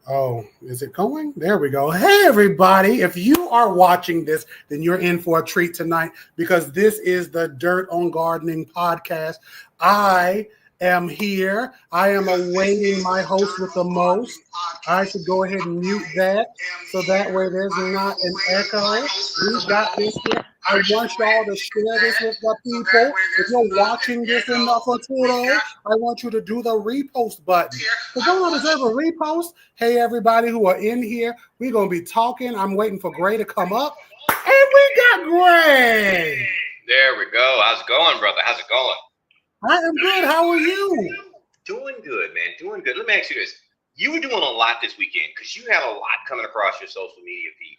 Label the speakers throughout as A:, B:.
A: Oh, is it going? There we go. Hey, everybody. If you are watching this, then you're in for a treat tonight because this is the Dirt on Gardening podcast. I am here. I am awaiting my host with the most. I should go ahead and mute that so that way there's not an echo. We got this here. I want y'all to share this with the people. If you're watching this in the Futuro, I want you to do the repost button. So don't deserve a repost. Hey, everybody who are in here, we're going to be talking. I'm waiting for Gray to come up. And we got Gray.
B: There we go. How's it going, brother? How's it going?
A: I am good. How are you?
B: Doing good, man. Doing good. Let me ask you this. You were doing a lot this weekend because you had a lot coming across your social media feed.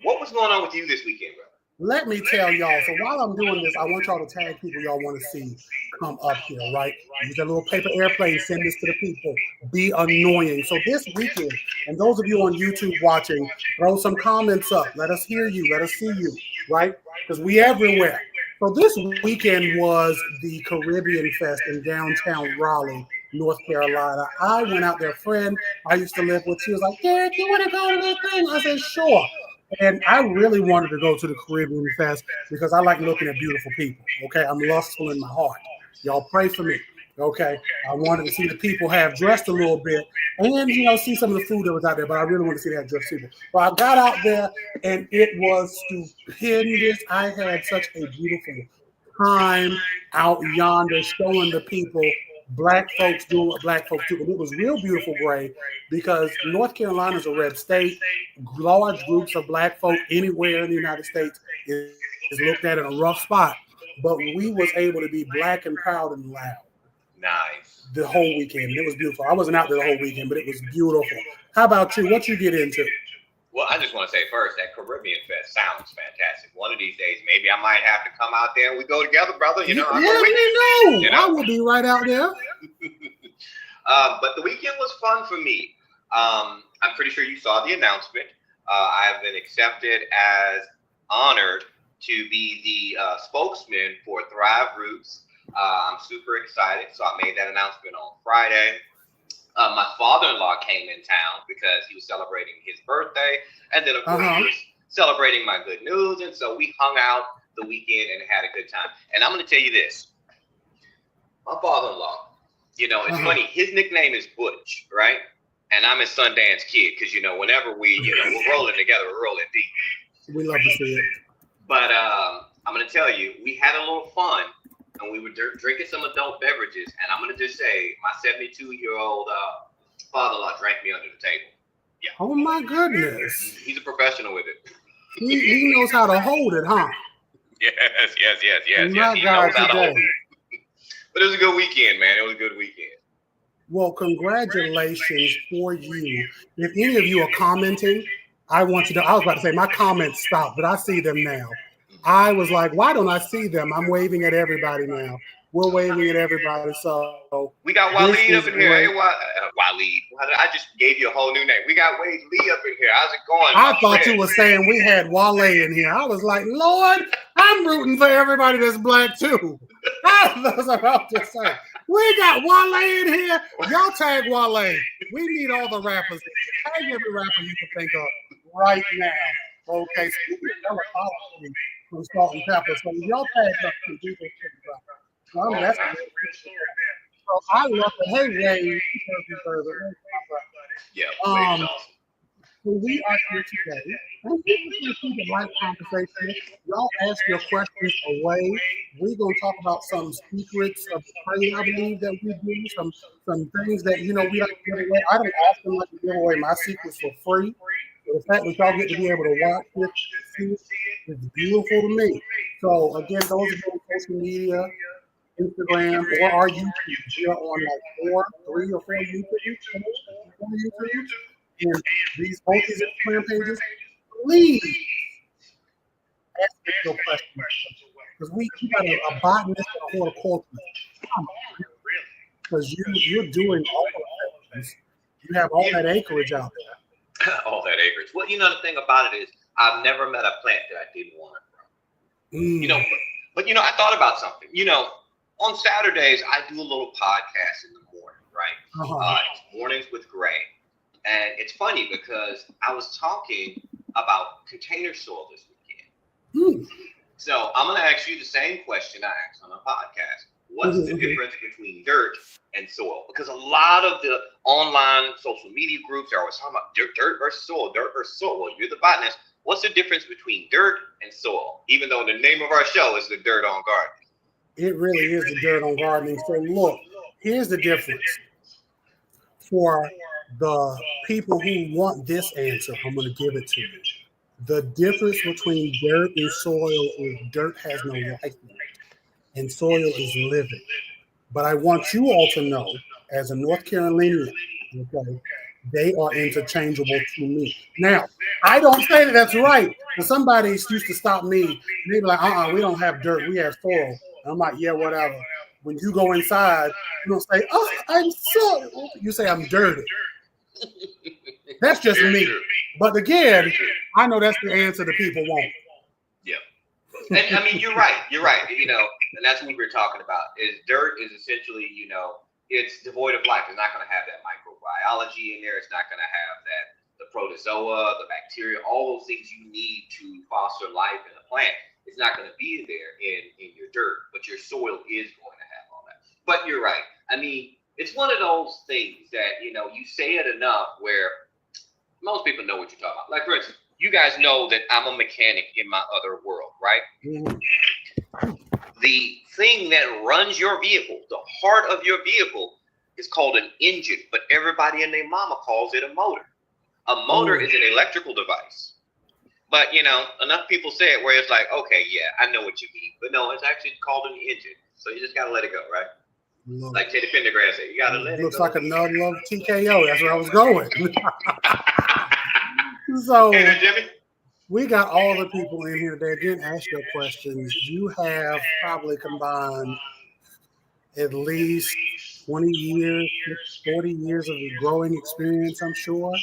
B: What was going on with you this weekend, brother?
A: Let me tell y'all. So while I'm doing this, I want y'all to tag people y'all want to see come up here, right? Use that little paper airplane. Send this to the people. Be annoying. So this weekend, and those of you on YouTube watching, throw some comments up. Let us hear you. Let us see you, right? Because we everywhere. So this weekend was the Caribbean Fest in downtown Raleigh, North Carolina. I went out there. A friend I used to live with, she was like, Derek, you want to go to that thing? I said, sure. And I really wanted to go to the Caribbean Fest because I like looking at beautiful people. Okay, I'm lustful in my heart. Y'all pray for me. Okay, I wanted to see the people have dressed a little bit and see some of the food that was out there. But I really want to see that dressed people. Well, I got out there and it was stupendous. I had such a beautiful time out yonder showing the people Black folks doing what Black folks do. And it was real beautiful, Gray, because North Carolina is a red state. Large groups of Black folk anywhere in the United States is looked at in a rough spot. But we was able to be Black and proud and loud.
B: Nice.
A: The whole weekend. And it was beautiful. I wasn't out there the whole weekend, but it was beautiful. How about you? What you get into?
B: Well, I just want to say first, that Caribbean Fest sounds fantastic. One of these days, maybe I might have to come out there and we go together, brother.
A: Let me know. I will be right out there.
B: But the weekend was fun for me. I'm pretty sure you saw the announcement. I have been accepted as honored to be the spokesman for Thrive Roots. I'm super excited. So I made that announcement on Friday. My father-in-law came in town because he was celebrating his birthday. And then, of course, he was celebrating my good news. And so we hung out the weekend and had a good time. And I'm going to tell you this. My father-in-law, it's funny. His nickname is Butch, right? And I'm his Sundance Kid because, whenever we're rolling together, we're rolling deep.
A: We love to see it.
B: But I'm going to tell you, we had a little fun. And we were drinking some adult beverages. And I'm going to just say, my 72-year-old father-in-law drank me under the table. Yeah.
A: Oh, my goodness.
B: He's a professional with it.
A: He knows how to hold it, huh?
B: Yes.
A: My
B: He
A: God,
B: knows how to
A: today.
B: hold it. But it was a good weekend, man. It was a good weekend.
A: Well, congratulations for you. If any of you are commenting, I was about to say my comments stopped, but I see them now. I was like, why don't I see them? I'm waving at everybody now. We're waving at everybody. So
B: we got Waleed up in here. Hey, Waleed. I just gave you a whole new name. We got Wade Lee up in here. How's it going?
A: I thought you were saying we had Wale in here. I was like, Lord, I'm rooting for everybody that's Black too. I was about to say, we got Wale in here. Y'all tag Wale. We need all the rappers. Tag every rapper you can think of right now. Okay, so from Salt and Pepper. So y'all tag up to do this shit. That's so I love it. Hey, Ray.
B: Yeah.
A: So we are here today. And we're going to keep a light conversation. Y'all ask your questions away. We're going to talk about some secrets of trade, I believe, that we do. Some things that, we like to give away. I don't often like to give away my secrets for free. The fact that y'all get to be able to watch this is beautiful to me. So, again, those of you on social media, Instagram, or our YouTube, we are on like 3 or 4 YouTube channels. And both these Instagram pages, please ask us your questions. Because we got a botanist and a horticulturist. Because you're doing all of that. You have all that acreage out there.
B: All that acreage. Well, the thing about it is I've never met a plant that I didn't want to grow. But I thought about something. On Saturdays, I do a little podcast in the morning, right? It's Mornings with Gray. And it's funny because I was talking about container soil this weekend. So I'm going to ask you the same question I asked on a podcast. What's the difference between dirt and soil? Because a lot of the online social media groups are always talking about dirt versus soil, dirt versus soil. Well, you're the botanist. What's the difference between dirt and soil? Even though the name of our show is The Dirt on Gardening.
A: It really is the dirt on gardening. So look, here's the difference. For the people who want this answer, I'm going to give it to you. The difference between dirt and soil is dirt has no life in it, and soil is living. But I want you all to know, as a North Carolinian, okay, they are interchangeable to me. Now, I don't say that that's right. And somebody used to stop me. They be like, we don't have dirt, we have soil. And I'm like, yeah, whatever. When you go inside, you don't say, oh, I'm soil. You say, I'm dirty. That's just me. But again, I know that's the answer the people want.
B: Yeah. And I mean, you're right. You're right. You know, and that's what we were talking about. Is dirt is essentially, you know, it's devoid of life. It's not going to have that microbiology in there. It's not going to have that the protozoa, the bacteria, all those things you need to foster life in a plant. It's not going to be there in your dirt, but your soil is going to have all that. But you're right. I mean, it's one of those things that, you know, you say it enough where most people know what you're talking about. Like, for instance, you guys know that I'm a mechanic in my other world, right? Mm-hmm. The thing that runs your vehicle, the heart of your vehicle, is called an engine, but everybody and their mama calls it a motor. A motor is an electrical device. But, you know, enough people say it where it's like, okay, yeah, I know what you mean. But no, it's actually called an engine. So you just got to let it go, right? Like Teddy Pendergrass said, you got to let it go.
A: Looks like another love TKO. That's where I was going. So
B: hey, Jimmy.
A: We got all the people in here that didn't ask your questions. You have probably combined at least 20 years, 40 years of growing experience, I'm sure.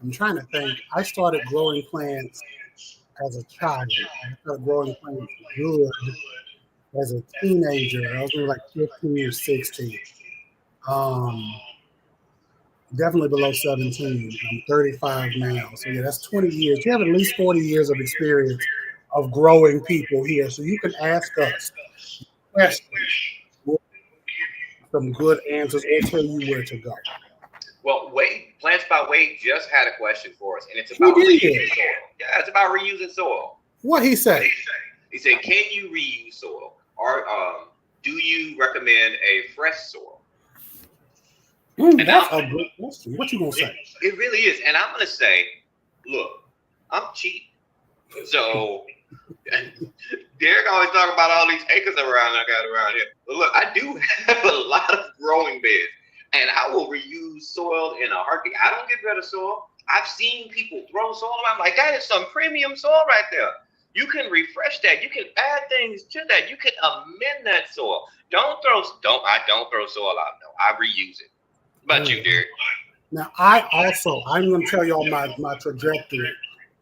A: I'm trying to think. I started growing plants as a child. I started growing plants good as a teenager. I was maybe like 15 or 16. Definitely below 17. I'm 35 now. So yeah, that's 20 years. You have at least 40 years of experience of growing people here. So you can ask us questions. We'll give you some good answers or tell you where to go.
B: Well, Wade, Plants by Wade just had a question for us, and it's about reusing soil. Yeah, it's about reusing soil.
A: What he said?
B: He said, can you reuse soil? Or do you recommend a fresh soil?
A: That's a good question. What you gonna say?
B: It really is. And I'm gonna say, look, I'm cheap. So Derek always talk about all these acres I got around here. But look, I do have a lot of growing beds. And I will reuse soil in a heartbeat. I don't get rid of soil. I've seen people throw soil around. I'm like, that is some premium soil right there. You can refresh that. You can add things to that. You can amend that soil. I don't throw soil out. No, I reuse it. But you, Derek.
A: Now, I'm going to tell y'all my trajectory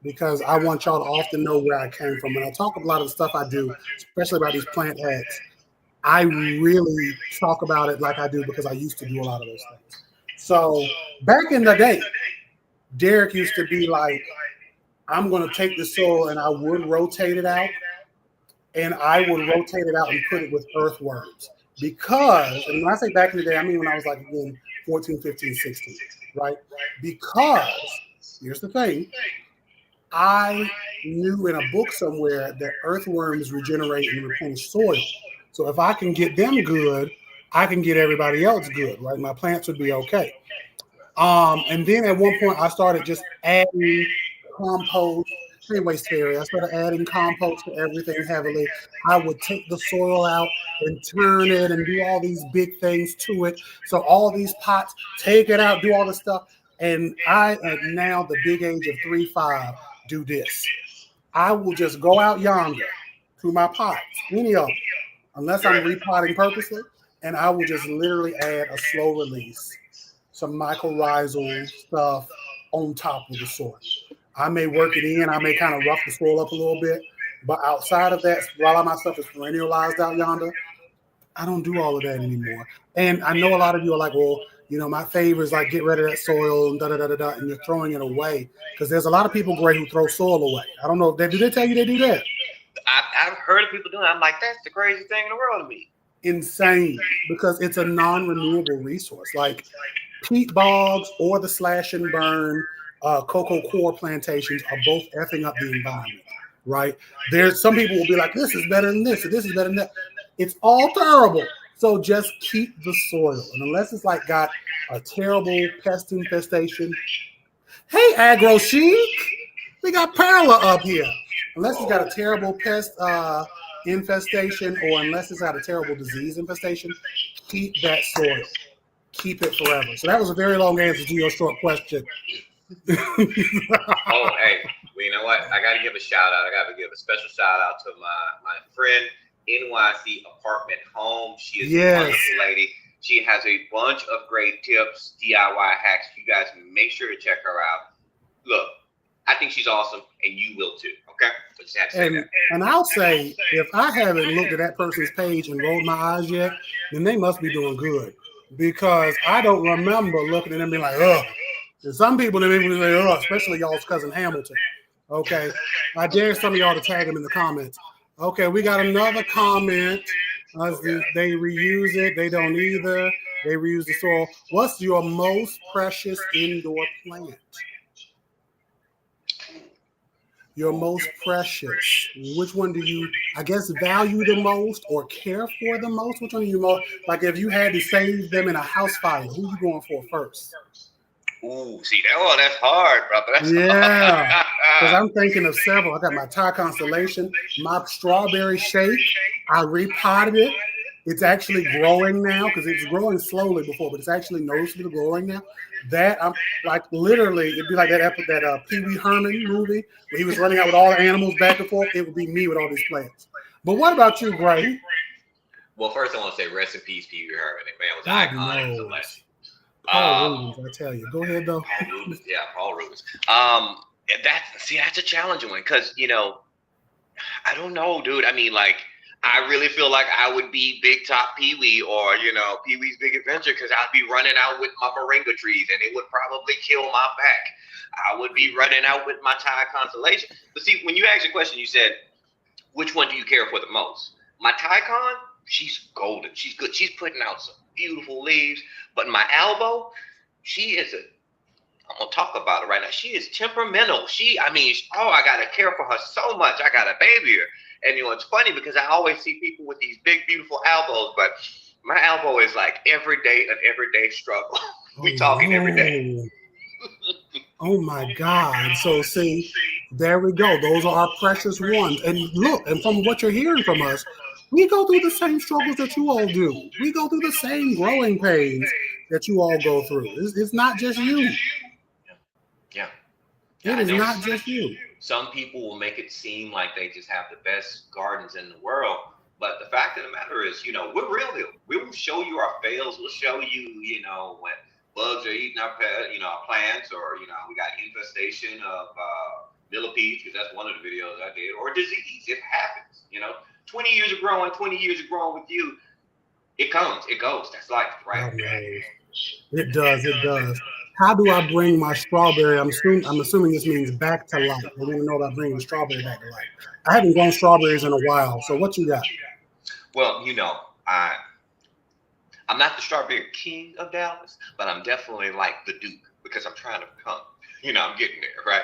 A: because I want y'all to often know where I came from. When I talk about a lot of the stuff I do, especially about these plant hacks, I really talk about it like I do because I used to do a lot of those things. So back in the day, Derek used to be like, I'm going to take the soil and I would rotate it out. And I would rotate it out and put it with earthworms. Because, and when I say back in the day, I mean when I was like, again, 14, 15, 16, right? Because, here's the thing, I knew in a book somewhere that earthworms regenerate and replenish soil. So if I can get them good, I can get everybody else good, right? My plants would be okay. And then at one point, I started just adding compost. Anyways, Terry, I started adding compost to everything heavily. I would take the soil out and turn it and do all these big things to it. So all these pots, take it out, do all this stuff. And I, at now the big age of 3-5, do this. I will just go out yonder to my pots, any of them, unless I'm repotting purposely, and I will just literally add a slow release, some mycorrhizal stuff on top of the soil. I may work it in, I may kind of rough the soil up a little bit, but outside of that, while my stuff is perennialized out yonder, I don't do all of that anymore. And I know a lot of you are like, well, My favorite is like get rid of that soil and da-da-da-da-da, and you're throwing it away. Because there's a lot of people, Gray, who throw soil away. I don't know. Do they tell you they do that?
B: I've heard of people doing it. I'm like, that's the craziest thing in the world to me.
A: Insane, because it's a non-renewable resource. Like peat bogs or the slash and burn cocoa core plantations are both effing up the environment, right? There's some people will be like, this is better than this, or this is better than that. It's all terrible. So just keep the soil. And unless it's like got a terrible pest infestation. Hey, Agro Chic, we got Perla up here. Unless it's got a terrible pest infestation, or unless it's got a terrible disease infestation, keep that soil. Keep it forever. So that was a very long answer to your short question.
B: Oh, hey, well, you know what? I got to give a shout out. I got to give a special shout out to my friend, NYC Apartment Home. She is a wonderful lady. She has a bunch of great tips, DIY hacks. You guys make sure to check her out. Look, I think she's awesome, and you will too. Okay? Just have to say that.
A: And I'll say, if I haven't looked at that person's page and rolled my eyes yet, then they must be doing good, because I don't remember looking at them and being like, ugh. And some people, they make me say, ugh, especially y'all's cousin Hamilton. Okay, I dare some of y'all to tag him in the comments. Okay, we got another comment. They reuse it. They don't either. They reuse the soil. What's your most precious indoor plant? Your most precious. Which one do you, I guess, value the most or care for the most? Which one do you most, like if you had to save them in a house fire, who you going for first?
B: Ooh, see that? Oh, that's hard, brother. That's
A: hard. Because I'm thinking of several. I got my Thai Constellation, my strawberry shake. I repotted it. It's actually growing now, because it's growing slowly before, but it's actually noticeably growing now. That I'm like, literally, it'd be like that Pee Wee Herman movie where he was running out with all the animals back and forth. It would be me with all these plants. But what about you, Gray?
B: Well, first I want to say rest in peace, Pee Wee Herman. Man, was iconic. It was a legend.
A: Paul Rubens, I tell you. Go ahead, though.
B: Paul Rubens, yeah, Paul Rubens. That's a challenging one, because I don't know, dude. I mean, like, I really feel like I would be Big Top Pee Wee, or Pee Wee's Big Adventure, because I'd be running out with my moringa trees, and it would probably kill my back. I would be running out with my Thai Constellation. But see, when you asked the question, you said, which one do you care for the most? My Thai Con, she's golden. She's good. She's putting out some beautiful leaves. But my Albo, I'm gonna talk about it right now. She is temperamental. I gotta care for her so much. I got a baby her. And it's funny because I always see people with these big, beautiful Albos, but my Albo is like an everyday struggle. We talking every day.
A: Oh my God. So see, there we go. Those are our precious ones. And look, and from what you're hearing from us, we go through the same struggles that you all do. We go through the same growing pains that you all go through. It's not just you.
B: Yeah.
A: It is not just you.
B: Some people will make it seem like they just have the best gardens in the world. But the fact of the matter is, we're real. We will show you our fails. We'll show you, when bugs are eating our plants, or, we got infestation of millipedes, because that's one of the videos I did, or disease. It happens, 20 years of growing with you, it comes, it goes. That's life, right?
A: It does. How do I bring my strawberry? I'm assuming this means back to life. I want to know about bringing the strawberry back to life. I haven't grown strawberries in a while. So what you got?
B: Well, I'm not the strawberry king of Dallas, but I'm definitely like the Duke, because I'm trying to become, I'm getting there, right?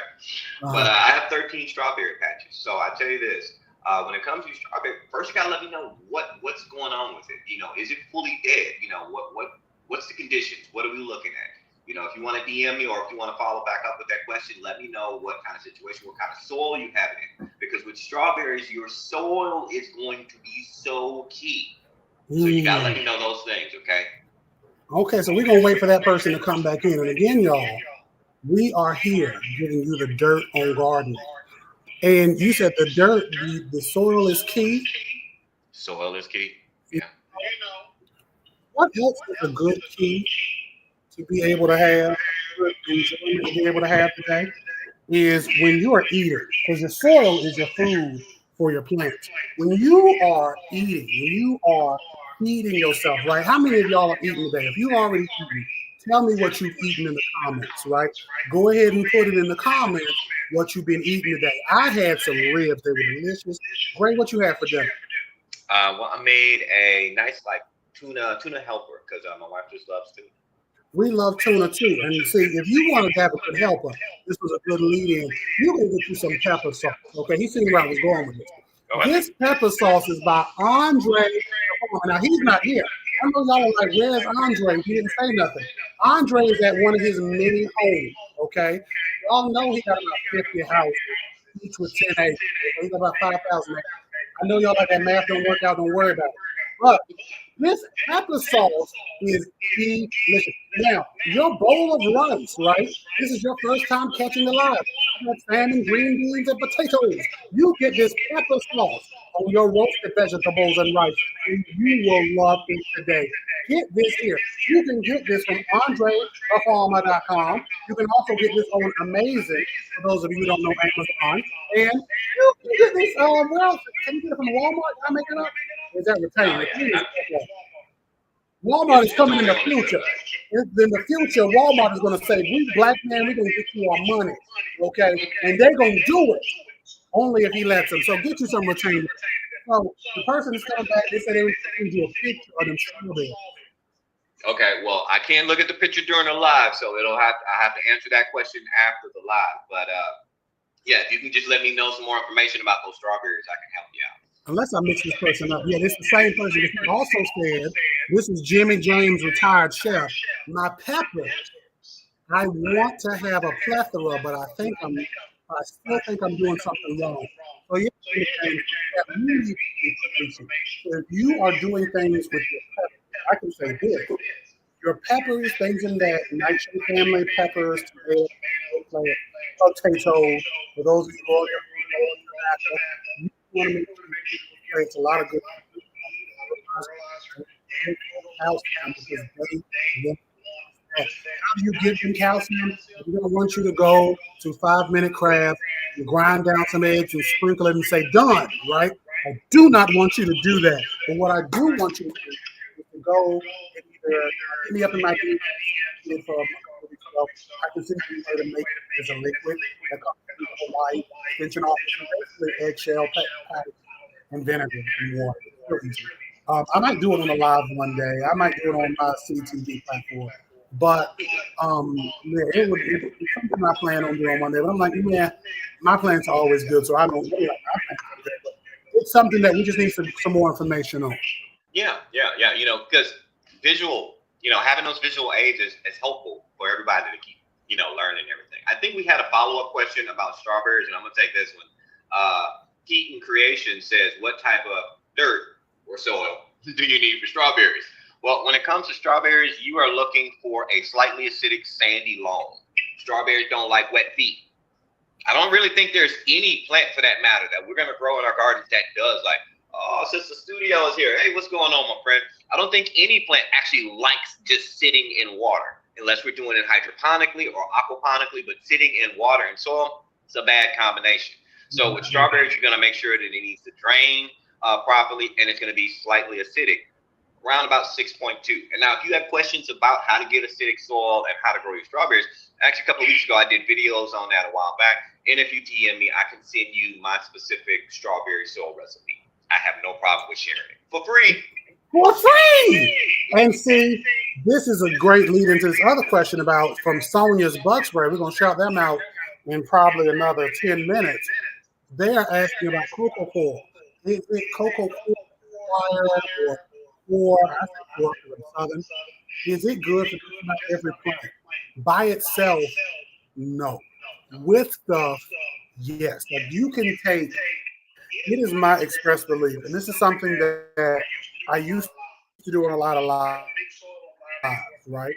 B: But I have 13 strawberry patches. So I tell you this. When it comes to strawberry, first you gotta let me know what's going on with it. Is it fully dead? What's the conditions? What are we looking at? If you want to DM me, or if you want to follow back up with that question, let me know what kind of situation, what kind of soil you have it in. Because with strawberries, your soil is going to be so key. So you gotta let me know those things, okay?
A: Okay, so we're gonna wait for that person to come back in. And again, y'all, we are here giving you the dirt on gardening. And you said the dirt, the soil is key.
B: Soil is key. Yeah.
A: What else is a good key to be able to have, today, is when you are eating, because your soil is your food for your plants. When you are eating, when you are feeding yourself, right? How many of y'all are eating today? If you already eaten, Tell me what you've eaten in the comments, right? Go ahead and put it in the comments what you've been eating today. I had some ribs. They were delicious. Gray, what you had for dinner?
B: Well, I made a nice like tuna helper because my wife just loves tuna.
A: We love tuna too. And you see, if you wanted to have a good helper, this was a good lead in. You can get you some pepper sauce. Okay, he seen where I was going with this. This pepper sauce is by Andre. Now he's not here. I know y'all are like, where's Andre? He didn't say nothing. Andre is at one of his many homes. Okay, y'all know he got about 50 houses, each with 10 acres. He got about 5,000 acres. I know y'all like that math don't work out. Don't worry about it. But this pepper sauce is delicious. Now, your bowl of rice, right? This is your first time catching the live. Salmon, green beans, and potatoes. You get this pepper sauce on your roasted vegetables and rice, and you will love it today. Get this here. You can get this from AndreTheFarmer.com. You can also get this on Amazing, for those of you who don't know Amazon. And you can get this, where else? Can you get it from Walmart? Did I make it up? Is that retained? Walmart is coming in the future. In the future, Walmart is going to say, we black man, we're going to get you our money. Okay? And they're going to do it only if he lets them. So get you some retained. So the person is coming back, they said they would send you a picture of them strawberries.
B: Okay, well, I can't look at the picture during the live, so I have to answer that question after the live. But yeah, if you can just let me know some more information about those strawberries, I can help you out.
A: Unless I mix this person up. Yeah, this is the same person. He also said, this is Jimmy James, retired chef. My peppers, I want to have a plethora, but I still think I'm doing something wrong. So yeah, if you are doing things with your peppers, I can say this. Your peppers, things in that nightshade family, peppers, potatoes, for those of you who are you want to make sure it's a lot of good calcium because how do you give them calcium? We're going to want you to go to 5 Minute Craft and grind down some eggs and sprinkle it and say, done, right? I do not want you to do that. But what I do want you to do is to go and either hit me up in my DM for I can see you to make it as a liquid that comes from Hawaii, extension off basically eggshell, package, and vinegar and water. I might do it on a live one day. I might do it on my CTV platform. But yeah, it would be something I plan on doing one day. But I'm like, yeah, my plans are always good, so I don't really like my plans are good. But it's something that we just need some more information on.
B: Yeah. You know, because visual, having those visual aids is helpful for everybody to keep, learning everything. I think we had a follow-up question about strawberries, and I'm gonna take this one. Keaton Creation says, what type of dirt or soil do you need for strawberries? Well, when it comes to strawberries, you are looking for a slightly acidic, sandy loam. Strawberries don't like wet feet. I don't really think there's any plant for that matter that we're gonna grow in our gardens that does like, oh, since the studio is here, hey, what's going on, my friend? I don't think any plant actually likes just sitting in water, unless we're doing it hydroponically or aquaponically, but sitting in water and soil, it's a bad combination. So with strawberries, you're gonna make sure that it needs to drain properly, and it's gonna be slightly acidic, around about 6.2. And now if you have questions about how to get acidic soil and how to grow your strawberries, actually a couple of weeks ago, I did videos on that a while back. And if you DM me, I can send you my specific strawberry soil recipe. I have no problem with sharing it for free.
A: For free! And see, this is a great lead into this other question about from Sonia's Bug Spray. We're going to shout them out in probably another 10 minutes. They are asking about cocoa coir. Is it cocoa coir or southern? Is it good for every plant? By itself, no. With stuff, yes. Like you can take. It is my express belief, and this is something that I used to do on a lot of lives, right?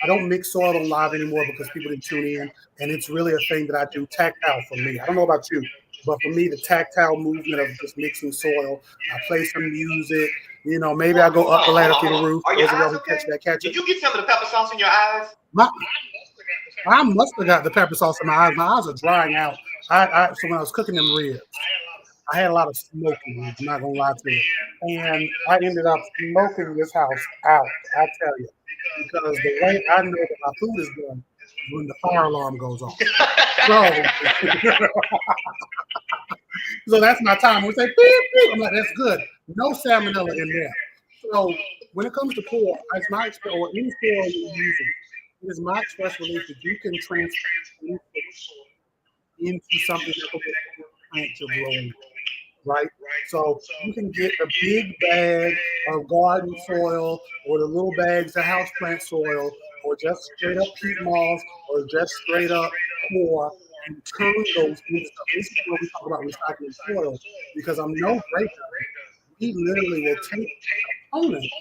A: I don't mix soil on live anymore because people didn't tune in, and it's really a thing that I do tactile for me. I don't know about you, but for me, the tactile movement of just mixing soil, I play some music, maybe I go up the ladder through the roof. Those of y'all who catch that.
B: Did you get some of the pepper sauce in your eyes?
A: I must have got the pepper sauce in my eyes. My eyes are drying out. So when I was cooking them ribs, I had a lot of smoking. I'm not gonna lie to you, and I ended up smoking this house out. I tell you, because the way I know that my food is done is when the fire alarm goes off. So, so that's my time. We say beep, beep. I'm like, that's good. No salmonella in there. So when it comes to core, it's my or any core you're using, it is my express belief that you can transfer into something that will plant you're growing, right? So you can get a big bag of garden soil or the little bags of houseplant soil or just straight up peat moss or just straight up core and turn those into stuff. This is where we talk about recycling soil because I'm no breaker. We literally will take components,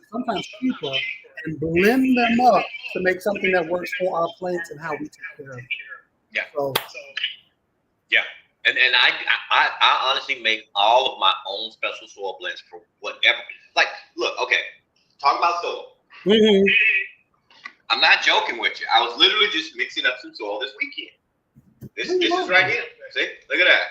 A: sometimes cheaper, and blend them up to make something that works for our plants and how we take care of them.
B: Yeah.
A: So,
B: yeah. And I honestly make all of my own special soil blends for whatever. Like, look, okay, talk about soil.
A: mm-hmm.
B: I'm not joking with you. I was literally just mixing up some soil this weekend. This is right here. See, look at that.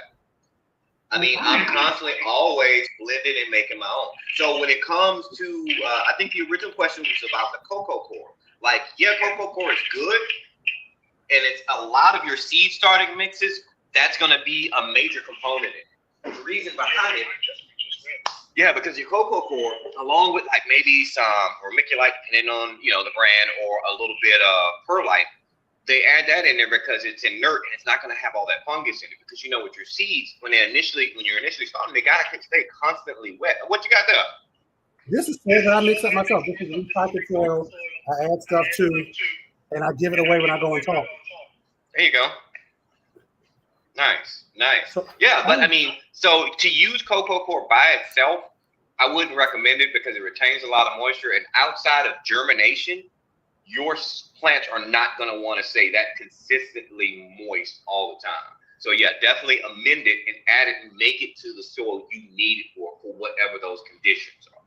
B: I mean, I'm constantly always blending and making my own. So when it comes to, I think the original question was about the cocoa core. Like, yeah, cocoa core is good, and it's a lot of your seed starting mixes. That's going to be a major component in it. The reason behind it, yeah, because your cocoa core, along with like maybe some vermiculite, depending on the brand, or a little bit of perlite, they add that in there because it's inert and it's not going to have all that fungus in it. Because with your seeds, when you're initially starting, they got to stay constantly wet. What you got there?
A: This is soil that I mix up myself. This is recycled soil. I add stuff to, and I give it away when I go and talk.
B: There you go. Nice. So, yeah, but I mean, so to use cocoa core by itself, I wouldn't recommend it because it retains a lot of moisture. And outside of germination, your plants are not going to want to stay that consistently moist all the time. So yeah, definitely amend it and add it and make it to the soil you need it for whatever those conditions are,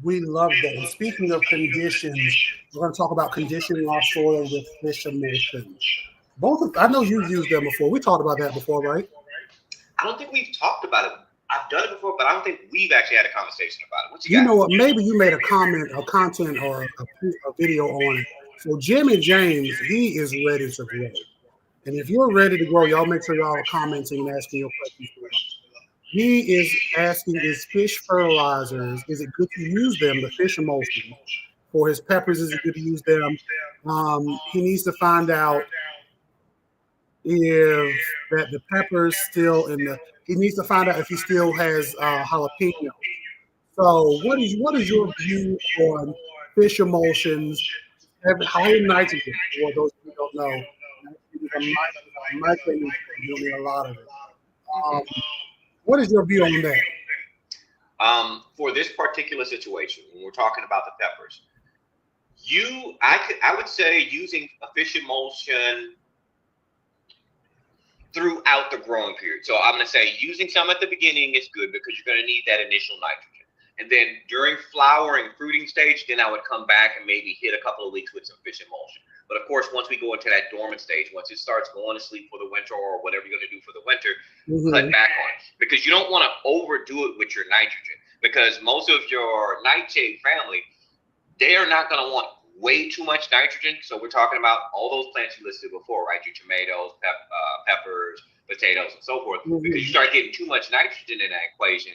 A: We love that. And speaking of conditions, we're going to talk about conditioning our soil with fish emulsion. I know you've used them before. We talked about that before, right?
B: I don't think we've talked about it. I've done it before, but I don't think we've actually had a conversation about it. What you got?
A: You know what? Maybe you made a comment, a content, or a video on it. So Jimmy James, he is ready to grow. And if you're ready to grow, y'all make sure y'all are commenting and asking your questions. He is asking, is fish fertilizers, is it good to use them, the fish emulsion? For his peppers, is it good to use them? He needs to find out if that the peppers still he needs to find out if he still has jalapeno. So what is your view on fish emulsions, high in nitrogen? For those who don't know, nitrogen you don't need a lot of it. What is your view on that?
B: For this particular situation, when we're talking about the peppers, I would say using a fish emulsion throughout the growing period. So I'm going to say using some at the beginning is good because you're going to need that initial nitrogen. And then during flowering, fruiting stage, then I would come back and maybe hit a couple of weeks with some fish emulsion. But of course, once we go into that dormant stage, once it starts going to sleep for the winter or whatever you're going to do for the winter, cut back on it. Because you don't want to overdo it with your nitrogen. Because most of your nightshade family, they are not going to want way too much nitrogen. So we're talking about all those plants you listed before, right? Your tomatoes, peppers, potatoes, and so forth. Because you start getting too much nitrogen in that equation,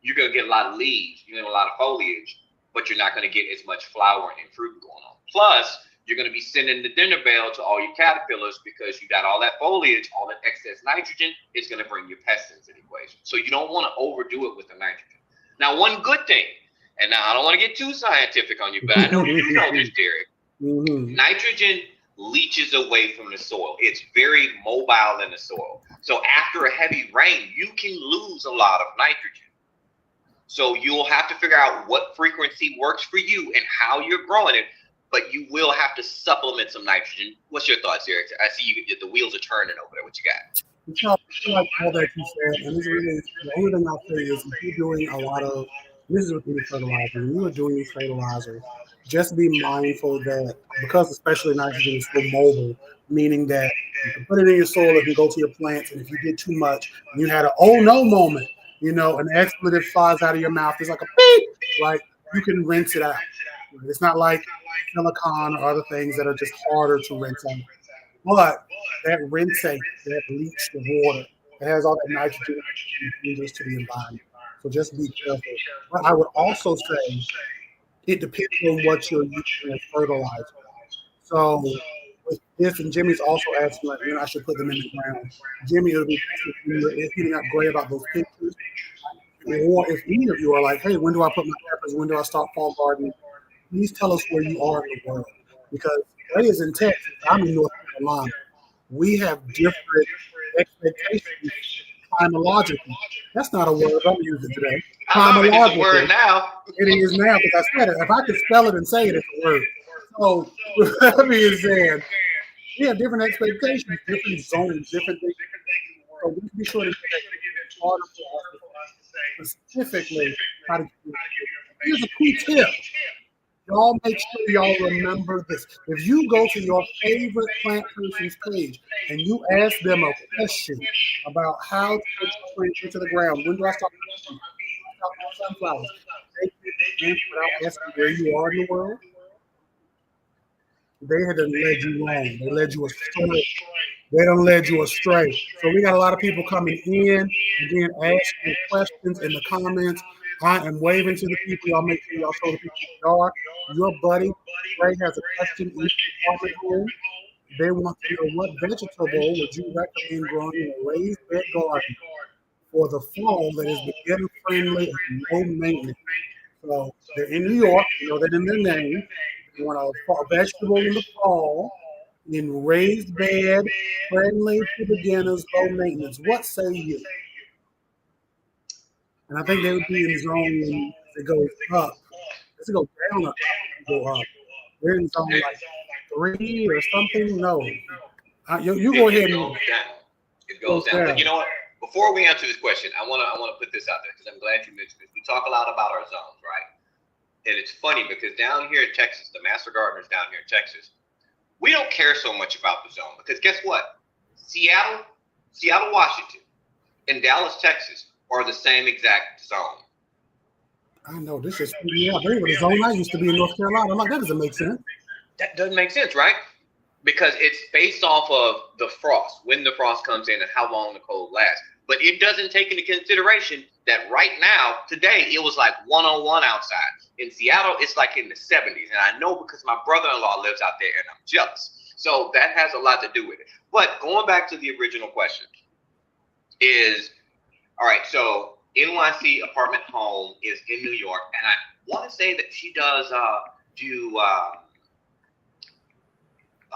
B: you're going to get a lot of leaves, you're going to get a lot of foliage, but you're not going to get as much flowering and fruit going on. Plus, you're going to be sending the dinner bell to all your caterpillars because you got all that foliage, all that excess nitrogen is going to bring your pests into the equation. So you don't want to overdo it with the nitrogen. Now, one good thing, and now I don't want to get too scientific on you, but I know you know this, Derek. Nitrogen leaches away from the soil. It's very mobile in the soil. So after a heavy rain, you can lose a lot of nitrogen. So you'll have to figure out what frequency works for you and how you're growing it, but you will have to supplement some nitrogen. What's your thoughts, Eric? I see the wheels are turning over there. What you got?
A: I like all that you said, and this really, the only thing I'll say is if you're doing a lot of, this is with any fertilizer, when you are doing these fertilizers, just be mindful that because especially nitrogen is so mobile, meaning that you can put it in your soil if you go to your plants, and if you get too much, you had an oh no moment, an expletive flies out of your mouth, it's like a beep, right? You can rinse it out. It's not like silicone or other things that are just harder to rinse out. But that rinsate, that bleach the water, it has all that nitrogen dangerous to the environment. So just be careful. But I would also say it depends on what you're using as fertilizer. So with this, and Jimmy's also asking like when I should put them in the ground. Jimmy, it'll be best if you're hitting up Gray about those pictures. Or if any of you are like, hey, when do I put my peppers? When do I start fall gardening? Please tell us where you are in the world. Because Gray is in Texas. I'm in North Carolina. We have different expectations climatologically. That's not a word I'm using today.
B: I love it. It's a word now.
A: It is now because I said it. If I could spell it and say it, it's a word. So that being said, we have different expectations, different zones, different things. So we can be sure to get that harder for us specifically how to do it. Here's a key tip. Y'all make sure y'all remember this. If you go to your favorite plant person's page and you ask them a question about how to put your plant into the ground, when do I start sunflowers? They answer without asking where you are in the world. They had led you wrong. They led you astray. They don't lead you astray. So we got a lot of people coming in and then asking questions in the comments. I am waving to the people. Y'all make sure y'all show the people you are. Your buddy, Ray, has a question in the comment home. They want to know what vegetable would you recommend growing in a raised bed garden for the fall that is beginner friendly and low maintenance. So they're in New York, you know that in their name. You want a vegetable in the fall in raised bed, friendly to beginners, low maintenance. What say you? And I think they would be in zone when it goes up. Does it go down or up? Go up. They're in zone like 3 or something. No, you go ahead and
B: it goes down. But you know what? Before we answer this question, I want to put this out there because I'm glad you mentioned this. We talk a lot about our zones, right? And it's funny because down here in Texas, the master gardeners down here in Texas, we don't care so much about the zone because guess what? Seattle, Washington, and Dallas, Texas are the same exact zone.
A: I know this is the zone I used to be in North Carolina. I'm like, that doesn't make sense.
B: That doesn't make sense, right? Because it's based off of the frost, when the frost comes in and how long the cold lasts. But it doesn't take into consideration that right now, today, it was like 101 outside. In Seattle, it's like in the 70s. And I know because my brother-in-law lives out there and I'm jealous. So that has a lot to do with it. But going back to the original question is, all right, so NYC Apartment Home is in New York. And I want to say that she does do a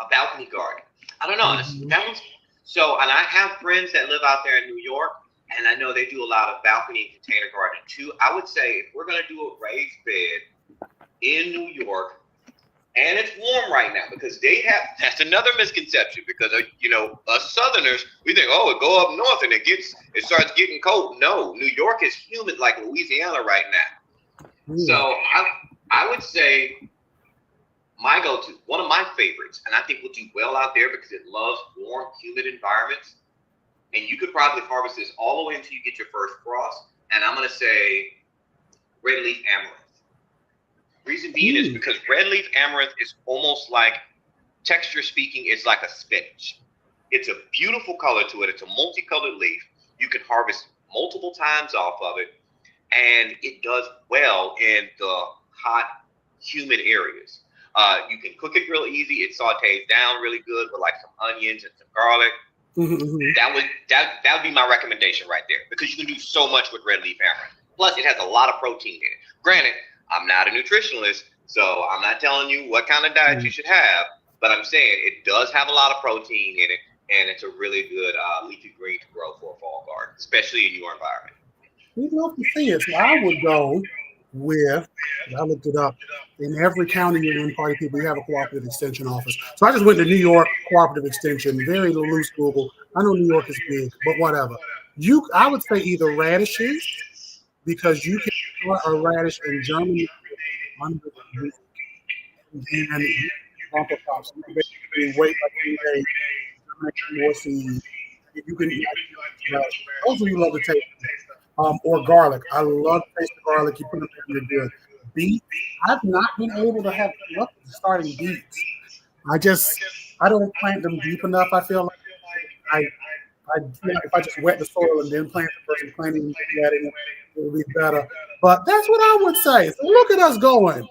B: balcony garden. I don't know.
A: Mm-hmm.
B: That one's so, and I have friends that live out there in New York, and I know they do a lot of balcony and container gardening too. I would say if we're going to do a raised bed in New York, and it's warm right now because that's another misconception because, you know, us Southerners, we think, oh, it go up north and it starts getting cold. No, New York is humid like Louisiana right now. Mm. So I would say my go-to, one of my favorites, and I think will do well out there because it loves warm, humid environments. And you could probably harvest this all the way until you get your first frost. And I'm going to say red leaf amaranth. Reason being is because red leaf amaranth is almost like, texture speaking, it's like a spinach. It's a beautiful color to it. It's a multicolored leaf. You can harvest multiple times off of it. And it does well in the hot, humid areas. You can cook it real easy. It sautés down really good with like some onions and some garlic. Mm-hmm. That would be my recommendation right there because you can do so much with red leaf amaranth. Plus, it has a lot of protein in it. Granted, I'm not a nutritionalist, so I'm not telling you what kind of diet you should have, but I'm saying it does have a lot of protein in it, and it's a really good leafy green to grow for a fall garden, especially in your environment.
A: We'd love to see it. So I would go with, I looked it up, in every county you're in, Party People, you have a cooperative extension office. So I just went to New York Cooperative Extension, very loose Google. I know New York is big, but whatever. I would say either radishes, because you can grow a radish in Germany under the week. And then bumper crops. You can basically wait like 3 days, more seeds. You can eat those of you love to taste or garlic. I love to taste the garlic. You put them in, you're good. Beet, I've not been able to have luck starting beets. I don't plant them deep enough. I feel like I feel like if I just wet the soil and then plant the person planting and letting it will be better. But that's what I would say. So look at us going.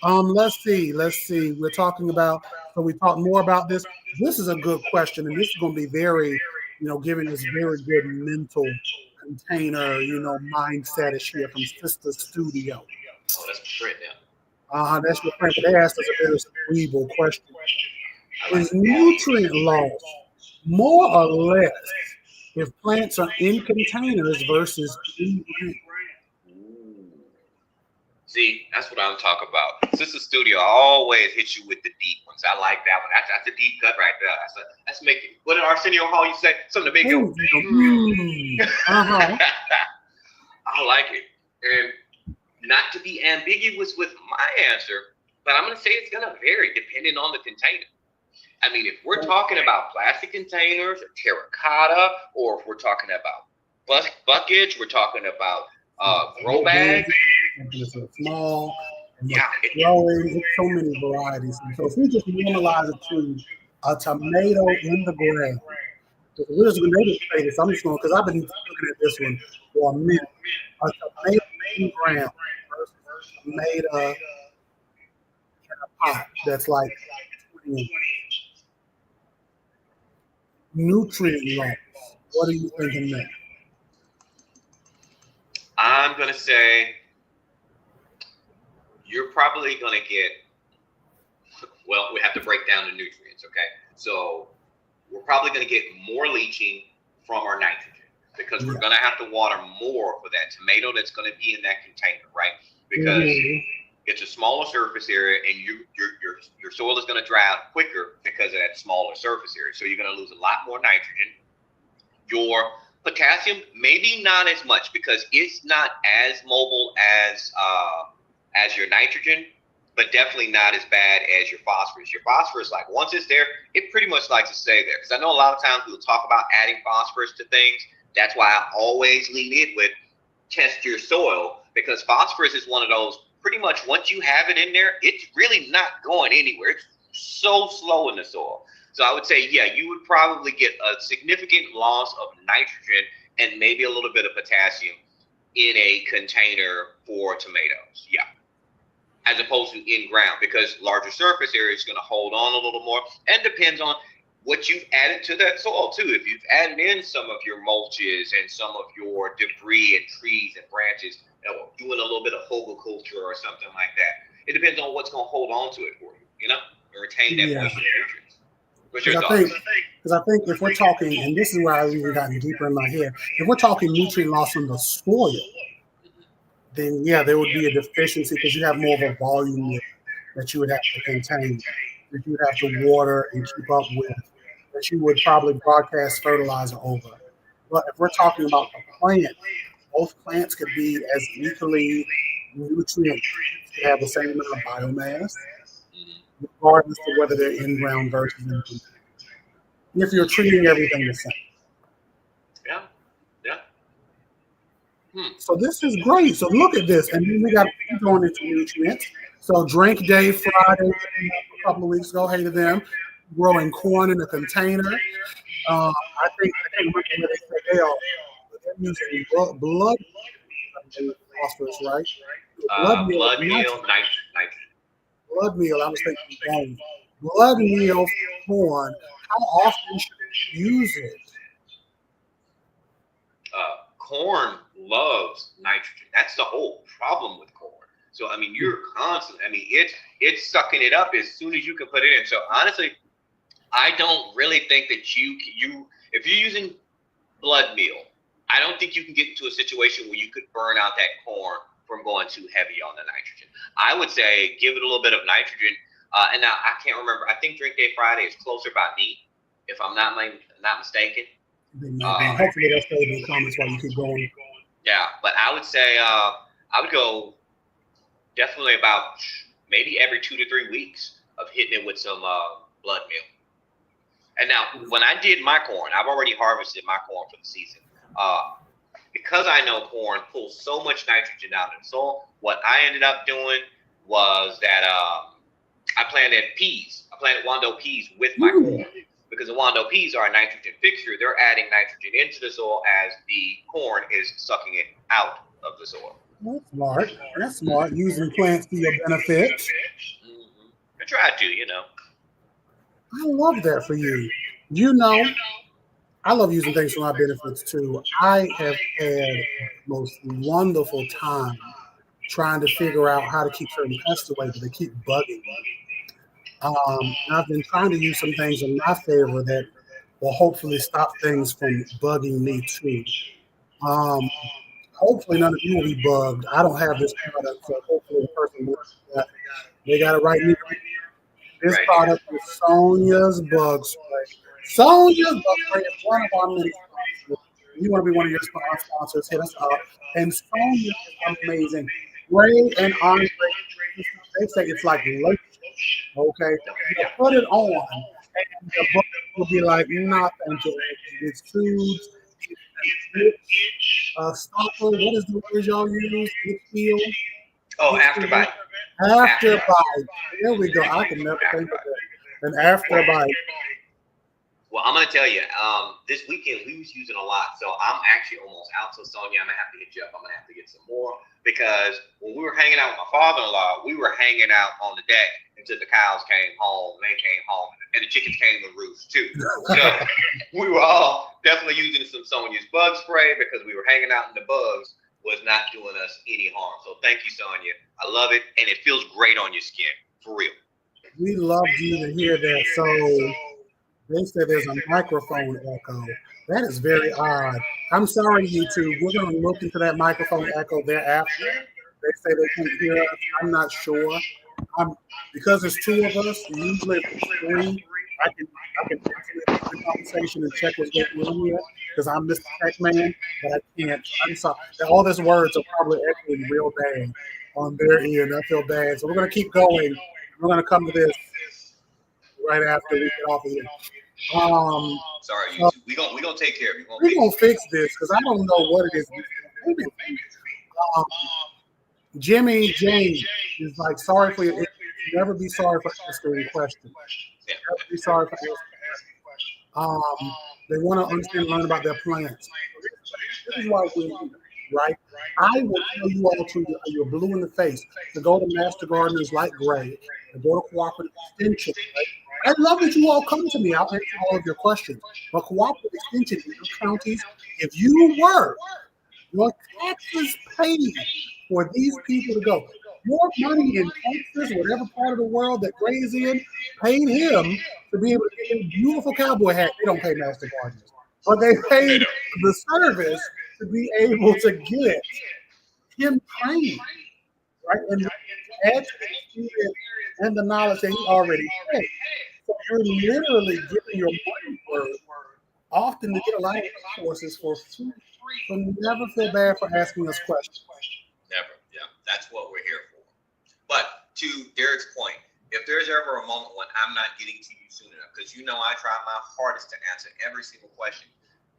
A: Let's see. We're talking about, so we talk more about this. This is a good question, and this is going to be very, giving us very good mental container, mindset is here from Sister Studio.
B: Oh, that's great now.
A: That's your friend. They asked us a very cerebral question. Is nutrient loss more or less if plants are in containers versus in ground?
B: See, that's what I'm talking about. Sister Studio always hits you with the deep ones. I like that one. That's a deep cut right there. That's making. What did Arsenio Hall you say? Something to make it. I like it. And not to be ambiguous with my answer, but I'm going to say it's going to vary depending on the container. I mean, if we're talking about plastic containers or terracotta, or if we're talking about buckets, we're talking about grow bags.
A: It's small, growing, so many varieties. And so if we just normalize it to a tomato in the ground, we're just going to say this. I'm just going, because I've been looking at this one for a minute. A tomato in the ground versus a tomato in a pot that's like 20 inches. Nutrient loss. What are you thinking there?
B: I'm going to say you're probably going to get, well, we have to break down the nutrients, okay? So we're probably going to get more leaching from our nitrogen because we're going to have to water more for that tomato that's going to be in that container, right? Because it's a smaller surface area and your soil is going to dry out quicker because of that smaller surface area. So you're going to lose a lot more nitrogen. Your potassium, maybe not as much because it's not as mobile as your nitrogen, but definitely not as bad as your phosphorus. Your phosphorus, like once it's there, it pretty much likes to stay there. Because I know a lot of times we'll talk about adding phosphorus to things. That's why I always lean in with test your soil, because phosphorus is one of those, pretty much once you have it in there, it's really not going anywhere. It's so slow in the soil. So I would say, yeah, you would probably get a significant loss of nitrogen and maybe a little bit of potassium in a container for tomatoes. Yeah. As opposed to in ground, because larger surface area is going to hold on a little more, and depends on what you've added to that soil too. If you've added in some of your mulches and some of your debris and trees and branches, doing a little bit of culture or something like that, it depends on what's going to hold on to it for you, and retain that moisture and nutrients. What's your thoughts?
A: Because I think if we're talking, and this is where I've even gotten deeper in my head, if we're talking nutrient loss from the soil, then yeah, there would be a deficiency because you have more of a volume that you would have to contain, that you would have to water and keep up with, that you would probably broadcast fertilizer over. But if we're talking about the plant, both plants could be as equally nutrient, to have the same amount of biomass, regardless of whether they're in ground versus in container. If you're treating everything the same.
B: Yeah.
A: So this is great. So look at this. And then we got going into nutrients. So Drink Day Friday, a couple of weeks ago, hey to them, growing corn in a container. I think they are using blood phosphorus, right?
B: Blood meal, nitrogen.
A: Blood meal, I was thinking bone. Blood meal corn, how often should you use it?
B: Corn loves nitrogen. That's the whole problem with corn. So I mean, you're constantly. I mean, it's sucking it up as soon as you can put it in. So honestly, I don't really think that you if you're using blood meal, I don't think you can get into a situation where you could burn out that corn from going too heavy on the nitrogen. I would say give it a little bit of nitrogen. And now I can't remember. I think Drink Day Friday is closer by me, if I'm not mistaken.
A: Hopefully they'll stay in the comments while you keep going.
B: Yeah, but I would say I would go definitely about maybe every 2 to 3 weeks of hitting it with some blood meal. And now when I did my corn, I've already harvested my corn for the season. Because I know corn pulls so much nitrogen out of the soil, what I ended up doing was that I planted peas. I planted Wando peas with my corn because the Wando peas are a nitrogen fixture. They're adding nitrogen into the soil as the corn is sucking it out of the soil.
A: That's smart. That's smart. Using plants for your benefit.
B: Mm-hmm. I try to, you know.
A: I love that for you. You know, I love using things for my benefits too. I have had the most wonderful time trying to figure out how to keep certain pests away, but they keep bugging me. I've been trying to use some things in my favor that will hopefully stop things from bugging me too. Um, Hopefully none of you will be bugged. I don't have this product, so hopefully the person they got it right near me. This product is Sonia's Bug Spray. Sonia's Bug Spray is one of our many sponsors. If you want to be one of your sponsors, hit us up. And Sonia is amazing. Ray and Andre, they say it's like lotion. Okay, you put it on, and the book will be like, nah, thank you. It's tubes, stopper. What is the word y'all use? It feel.
B: Oh, afterbite.
A: Afterbite. There we go. I can never think of it. An afterbite.
B: Well, I'm gonna tell you, this weekend we was using a lot, so I'm actually almost out. So Sonia, I'm gonna have to hit you up. I'm gonna have to get some more because when we were hanging out with my father-in-law, we were hanging out on the deck until the cows came home. They came home, and the chickens came to roost too. So we were all definitely using some Sonia's bug spray because we were hanging out, and the bugs was not doing us any harm. So thank you, Sonia. I love it, and it feels great on your skin, for real.
A: We love you to hear that. So they said there's a microphone echo. That is very odd. I'm sorry, YouTube. We're going to look into that microphone echo thereafter. They say they can't hear us. I'm not sure. Because there's two of us, usually if it's three, I can have the conversation and check what's going on here because I'm Mr. Tech Man, but I can't. I'm sorry. All these words are probably echoing real bad on their ear, and I feel bad. So we're going to keep going. We're going to come to this right after we get off of here.
B: Sorry, YouTube. We gonna take care of it.
A: We're gonna fix this because I don't know what it is. Jimmy James is like, sorry for your. Never be sorry for asking questions. Never be sorry for asking questions. They want to understand and learn about their plants. This is why we're here, right? I will tell you all to you're blue in the face to go to Master Gardeners like Gray, to go to Cooperative Extension. Right? I love that you all come to me. I'll answer all of your questions. But Cooperative Extension in your counties, if you were your taxes paid for these people to go, your money in Texas, whatever part of the world that Gray is in, paid him to be able to get a beautiful cowboy hat. They don't pay Master Gardeners, but they paid the service to be able to get him trained, right? And add to the experience and the knowledge that he already had. So you're literally getting your money worth. Often to get a lot of resources for free. So never feel bad for asking us questions.
B: Never. Yeah, that's what we're here for. But to Derek's point, if there's ever a moment when I'm not getting to you soon enough, because you know I try my hardest to answer every single question.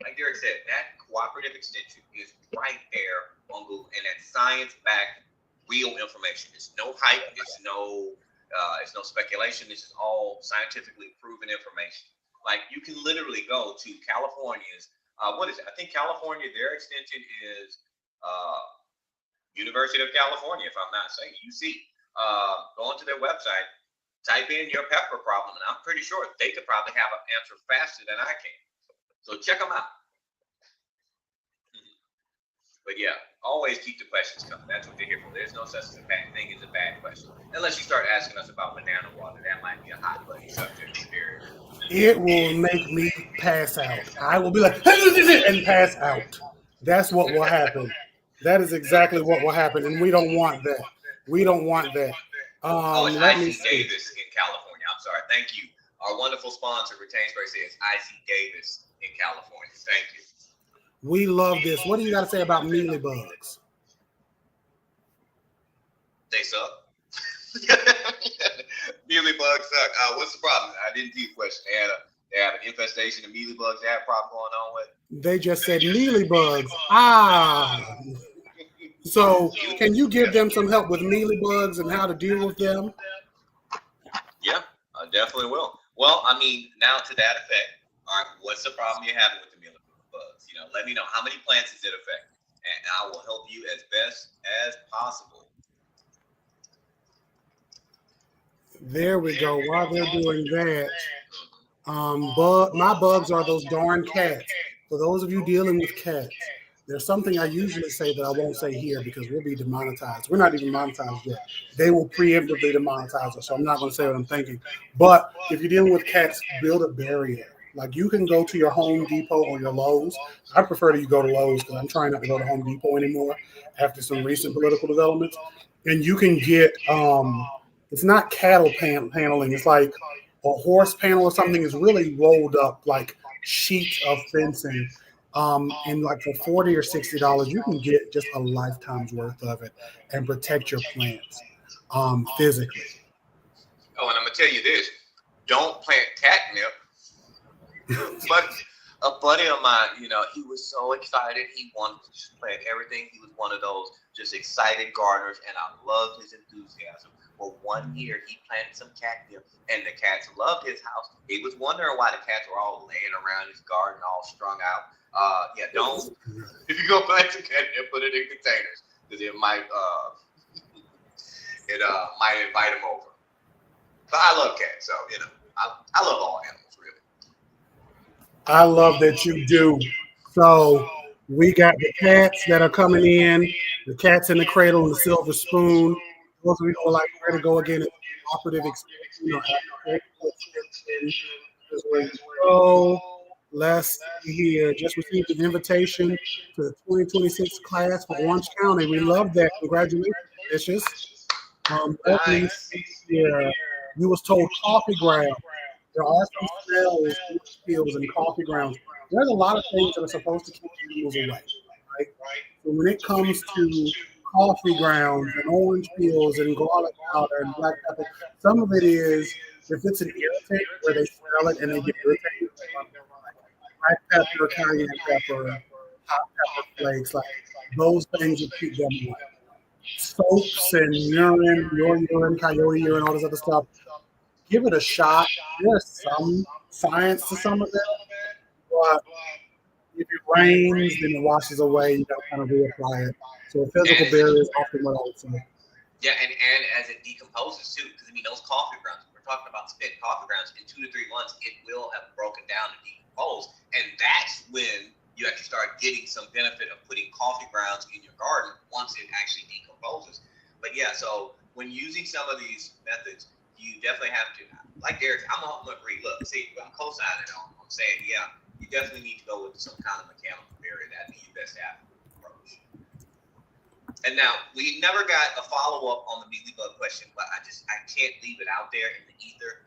B: Like Derek said, that Cooperative Extension is right there on Google, and that science-backed, real information. It's no hype. It's no speculation. This is all scientifically proven information. Like you can literally go to California's. What is it? I think California. Their extension is University of California, if I'm not saying UC. Go onto their website, type in your pepper problem, and I'm pretty sure they could probably have an answer faster than I can. So check them out. But yeah, always keep the questions coming. That's what they're here for. There's no such thing as a bad question. Unless you start asking us about banana water. That might be a hot button subject.
A: It will make me pass out. I will be like, and pass out. That's what will happen. That is exactly what will happen. And we don't want that. We don't want that.
B: It's IC Davis in California. I'm sorry. Thank you. Our wonderful sponsor, Retain Spray, says IC Davis in California. Thank you.
A: We love this. What do you got to say about mealybugs?
B: They suck. Mealybugs suck. What's the problem? I didn't see the question. They have an infestation of mealybugs. They have a problem going on with.
A: They just said mealybugs. So, can you give them some help with mealybugs and how to deal with them?
B: Yeah, I definitely will. Well, I mean, now to that effect, all right, what's the problem you're having with the mealybugs? You know, let me know how many plants is it affecting, and I will help you as best as possible.
A: There we go. While they're doing that, my bugs are those darn cats. For those of you dealing with cats, there's something I usually say that I won't say here because we'll be demonetized. We're not even monetized yet. They will preemptively demonetize us, so I'm not going to say what I'm thinking. But if you're dealing with cats, build a barrier. Like you can go to your Home Depot or your Lowe's. I prefer that you go to Lowe's because I'm trying not to go to Home Depot anymore after some recent political developments. And you can get it's not cattle paneling. It's like a horse panel or something is really rolled up like sheets of fencing. And like for $40 or $60, you can get just a lifetime's worth of it and protect your plants physically.
B: Oh, and I'm gonna tell you this: don't plant catnip. But a buddy of mine, you know, he was so excited. He wanted to just plant everything. He was one of those just excited gardeners, and I loved his enthusiasm. Well, one year he planted some catnip, and the cats loved his house. He was wondering why the cats were all laying around his garden, all strung out. Yeah, don't. If you go plant some catnip, put it in containers because it might invite them over. But I love cats, so you know, I love all animals.
A: I love that you do. So we got the cats that are coming in, the cats in the cradle and the silver spoon. Those of you who are like where to go again, it's operative experience. So let's see here. Just received an invitation to the 2026 class for Orange County. We love that. Congratulations, Vicious.
B: Nice.
A: Here, you was told coffee ground. There are some smells, fields, and coffee grounds. There's a lot of things that are supposed to keep animals away, right? So when it comes to coffee grounds and orange peels and garlic powder and black pepper, some of it is if it's an irritant where they smell it and they get irritated. Black pepper, cayenne pepper, hot pepper flakes, like those things will keep them away. Soaps and urine, your urine, coyote urine, all this other stuff. Give it a shot. There's some science to some of it, but if it rains, then it washes away. You got to kind of reapply it. So a physical barrier is often what I would say.
B: Yeah, and as it decomposes too, because I mean those coffee grounds, we're talking about spent coffee grounds. In 2 to 3 months, it will have broken down and decomposed, and that's when you actually start getting some benefit of putting coffee grounds in your garden once it actually decomposes. But yeah, so when using some of these methods, you definitely have to, like Derek, I'm gonna agree. Look, see, I'm co-signing on. I'm saying, yeah, you definitely need to go with some kind of mechanical barrier. That'd be your best approach. And now we never got a follow-up on the mealybug question, but I can't leave it out there in the ether.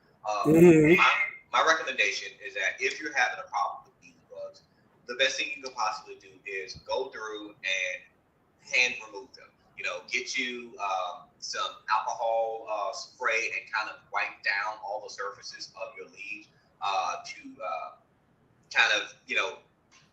B: My recommendation is that if you're having a problem with mealybugs, the best thing you can possibly do is go through and hand remove them. You know, get you some alcohol spray and kind of wipe down all the surfaces of your leaves to kind of, you know,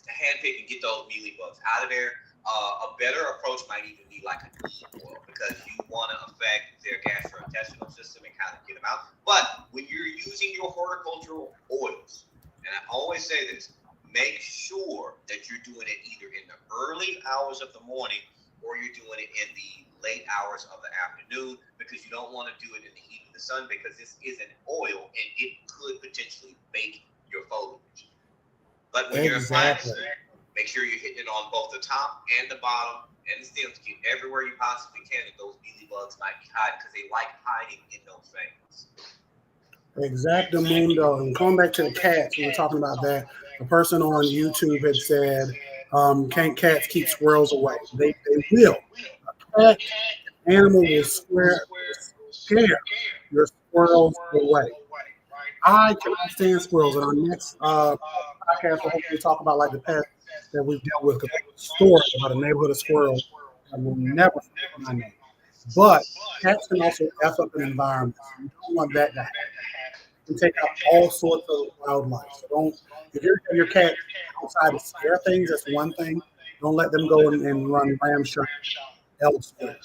B: hand pick and get those mealybugs out of there. A better approach might even be like a neem oil because you want to affect their gastrointestinal system and kind of get them out. But when you're using your horticultural oils, and I always say this, make sure that you're doing it either in the early hours of the morning or you're doing it in the late hours of the afternoon because you don't want to do it in the heat of the sun because this is an oil and it could potentially bake your foliage. But when you're applying it, make sure you're hitting it on both the top and the bottom and the stems. Get everywhere you possibly can that those mealybugs might be hiding because they like hiding in those things.
A: Exactamundo. And going back to the cats, we were talking about that. A person on YouTube had said, "Can't cats keep squirrels away?" They will. A cat, an animal will scare your squirrels away. I cannot stand squirrels. And our next podcast, we'll hopefully talk about like the pests that we've dealt with. Because there's a story about a neighborhood of squirrels that will never forget my name. But cats can also F up an environment. You don't want that to happen. And take out all sorts of wildlife. So don't, if you're your cat outside to scare things, that's one thing. Don't let them go and run ramshot elsewhere.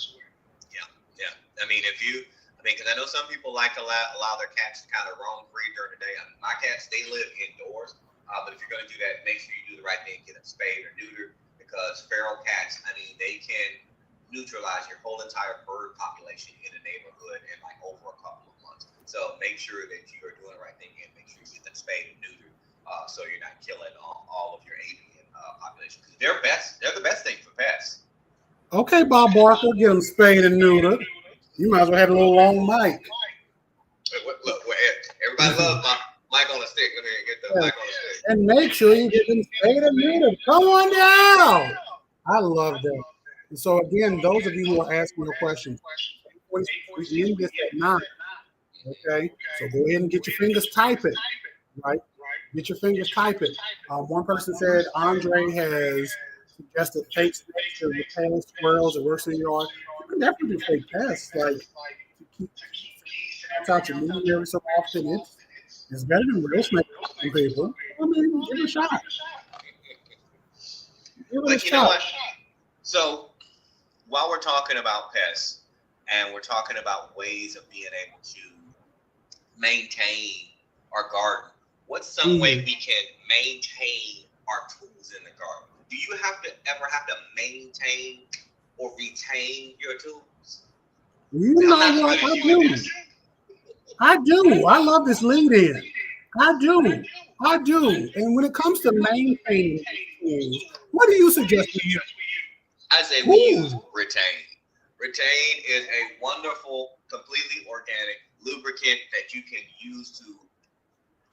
B: Yeah. I mean, because I know some people like to allow their cats to kind of roam free during the day. I mean, my cats, they live indoors. But if you're going to do that, make sure you do the right thing, get them spayed or neutered, because feral cats, I mean, they can neutralize your whole entire bird population in a neighborhood in like over a couple of months. So make sure that you are doing the right thing and make sure you get them spayed and neutered, so you're not killing all of your avian population. Because they're the best thing for pets.
A: Okay, Bob Barker, get them spayed and neutered. You might as well have a little long mic.
B: Look, everybody loves my mic on the stick. Let me get the mic on the stick.
A: And make sure you get them spayed and neutered. Come on down. I love that. And so again, those of you who are asking the questions, we end this at 9. Okay, so go ahead and get your fingers typing, right? Get your fingers typing. One person said Andre has suggested fake snakes to repel squirrels and worse in your yard. You can definitely do fake pests, like to keep out your meat every so often. It's better than real snakes from people. I mean, give it a shot. Give it a shot.
B: So while we're talking about pests and we're talking about ways of being able to maintain our garden, what's some way we can maintain our tools in the garden? Do you ever have to maintain or retain your tools?
A: You know what? I do. I love this lead in. I do. And when it comes to maintaining tools, what do you suggest we use?
B: I say we use Retain. Retain is a wonderful, completely organic lubricant that you can use